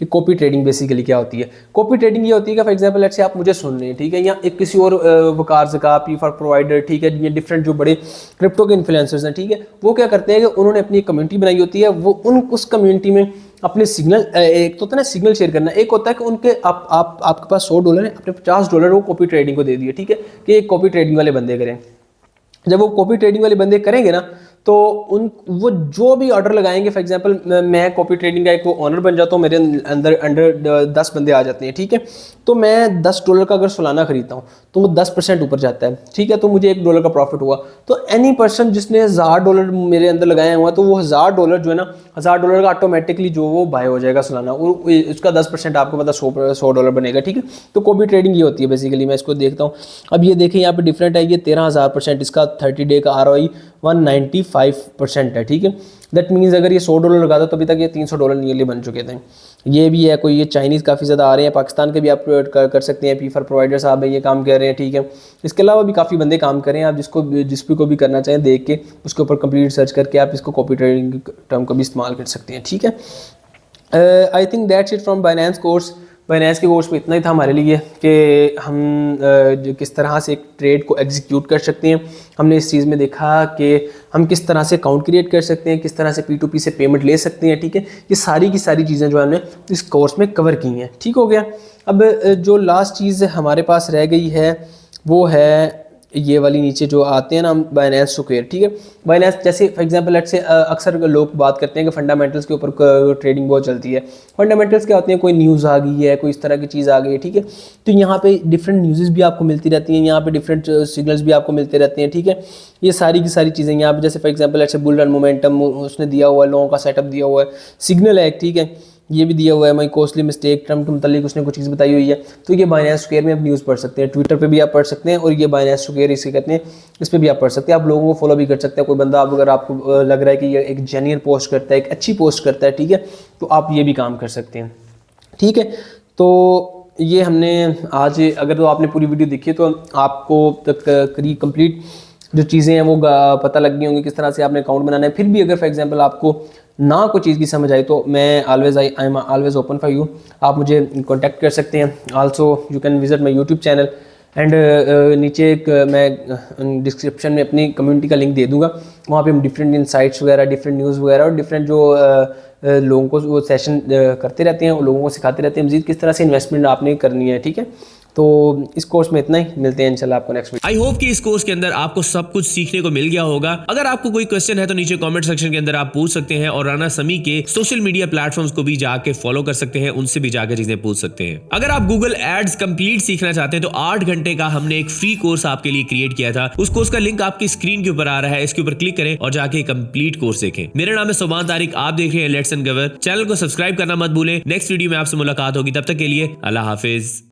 Speaker 2: कि कॉपी ट्रेडिंग बेसिकली क्या होती है। कॉपी ट्रेडिंग ये होती है कि फॉर एग्जांपल लेट्स से आप मुझे सुन रहे हैं, ठीक है, या एक किसी और वकार ज़का, पी फॉर प्रोवाइडर, ठीक है, ये डिफरेंट जो बड़े क्रिप्टो के इन्फ्लुएंसर्स हैं, ठीक है, वो क्या करते हैं कि उन्होंने अपनी एक कम्युनिटी बनाई होती है, वो उस कम्युनिटी में अपने सिग्नल, एक तो होता है ना सिग्नल शेयर करना, एक होता है कि उनके आपके पास $100 है, अपने $50 वो कॉपी ट्रेडिंग को दे दिए, ठीक है, कि एक कॉपी ट्रेडिंग वाले बंदे करें। जब वो कॉपी ट्रेडिंग वाले बंदे करेंगे ना, तो वो जो भी ऑर्डर लगाएंगे, फॉर एग्जांपल मैं कॉपी ट्रेडिंग का एक वो ऑनर बन जाता हूँ, मेरे अंडर 10 बंदे आ जाते हैं, ठीक है, तो मैं $10 का अगर सालाना खरीदता हूँ तो वो 10% ऊपर जाता है, ठीक है, तो मुझे $1 का प्रॉफिट हुआ। तो एनी पर्सन जिसने $1000 मेरे अंदर लगाया हुआ है, तो वो $1000 जो है ना, $1000 का ऑटोमेटिकली जो वो बाय हो जाएगा सालाना, और उसका 10% आपको पता $100 बनेगा, ठीक है। तो कॉपी ट्रेडिंग ये होती है बेसिकली, मैं इसको देखता हूँ। अब ये देखें यहाँ पे डिफरेंट है, ये 13,000%, इसका 30 डे का ROI 195% है, ठीक है। दैट मीन्स अगर ये $100 लगाता तो अभी तक ये $300 नियरली बन चुके थे। ये भी है, कोई ये चाइनीज़ काफ़ी ज़्यादा आ रहे हैं, पाकिस्तान के भी आप कर सकते हैं, पी फॉर प्रोवाइडर साहब है, ये काम कर रहे हैं, ठीक है। इसके अलावा भी काफ़ी बंदे काम कर रहे हैं, आप जिसको भी करना चाहें देख के उसके ऊपर कंप्लीट सर्च करके आप इसको कॉपी ट्रेडिंग टर्म को भी इस्तेमाल कर सकते हैं, ठीक है। I think that's it from Binance course. Binance के कोर्स में इतना ही था हमारे लिए कि हम जो किस तरह से एक ट्रेड को एग्जीक्यूट कर सकते हैं। हमने इस चीज़ में देखा कि हम किस तरह से अकाउंट क्रिएट कर सकते हैं, किस तरह से P2P से पेमेंट ले सकते हैं, ठीक है। ये सारी की सारी चीज़ें जो हमने इस कोर्स में कवर की हैं, ठीक हो गया। अब जो लास्ट चीज़ हमारे पास रह गई है वो है ये वाली, नीचे जो आते हैं ना, बाइनेंस स्क्वायर, ठीक है। बाइनेंस जैसे फॉर एग्जांपल लेट्स से अक्सर लोग बात करते हैं कि फंडामेंटल्स के ऊपर ट्रेडिंग बहुत चलती है। फंडामेंटल्स क्या होते हैं, कोई न्यूज़ आ गई है, कोई इस तरह की चीज़ आ गई है, ठीक है, तो यहाँ पे डिफरेंट न्यूज़ भी आपको मिलती रहती हैं, यहाँ पे डिफरेंट सिग्नल्स भी आपको मिलते रहते हैं, ठीक है। ये सारी की सारी चीज़ें यहाँ पे जैसे for example let's say bull run momentum उसने दिया हुआ है, लोगों का सेटअप दिया हुआ है, सिग्नल है, ठीक है, ये भी दिया हुआ है, माई कॉस्टली मिस्टेक ट्रम्प के मतलब उसने कुछ चीज़ बताई हुई है। तो ये बाइनेंस स्क्वायर में आप न्यूज़ पढ़ सकते हैं, ट्विटर पे भी आप पढ़ सकते हैं, और ये बाइनेंस स्क्वायर इसे कहते हैं, इस पर भी आप पढ़ सकते हैं। आप लोगों को फॉलो भी कर सकते हैं। कोई बंदा अगर आपको लग रहा है कि ये एक जेन्युइन पोस्ट करता है, एक अच्छी पोस्ट करता है, ठीक है, तो आप ये भी काम कर सकते हैं, ठीक है। तो ये हमने आज, अगर तो आपने पूरी वीडियो देखी है तो आपको करीब कंप्लीट जो चीज़ें हैं वो पता लग गई होंगी किस तरह से आपने अकाउंट बनाना है। फिर भी अगर फॉर एग्जांपल आपको ना कोई चीज़ की समझ आई तो मैं I am always open for you, आप मुझे कांटेक्ट कर सकते हैं। Also you can visit my YouTube channel and नीचे एक मैं डिस्क्रिप्शन में अपनी कम्युनिटी का लिंक दे दूंगा, वहाँ पे हम डिफरेंट इनसाइट्स वगैरह, डिफरेंट न्यूज़ वगैरह और डिफरेंट जो लोगों को वो सेशन करते रहते हैं, वो लोगों को सिखाते रहते हैं मज़ीद किस तरह से इन्वेस्टमेंट आपने करनी है, ठीक है। तो इस कोर्स में इतना ही, मिलते हैं इंशाल्लाह आपको नेक्स्ट वीडियो।
Speaker 1: आई होप कि इस कोर्स के अंदर आपको सब कुछ सीखने को मिल गया होगा। अगर आपको कोई क्वेश्चन है तो नीचे कमेंट सेक्शन के अंदर आप पूछ सकते हैं, और राना समी के सोशल मीडिया प्लेटफॉर्म्स को भी जाके फॉलो कर सकते हैं, उनसे भी जाकर चीजें पूछ सकते हैं। अगर आप गूगल एड्स कंप्लीट सीखना चाहते हैं तो 8 घंटे का हमने एक फ्री कोर्स आपके लिए क्रिएट किया था। उस कोर्स का लिंक आपकी स्क्रीन के ऊपर आ रहा है, इसके ऊपर क्लिक करें और जाके कंप्लीट कोर्स देखें। मेरा नाम है सोबान तारिक, आप देख रहे हैं लेट्स अनकवर। चैनल को सब्सक्राइब करना मत भूलें। नेक्स्ट वीडियो में आपसे मुलाकात होगी, तब तक के लिए अल्लाह हाफिज।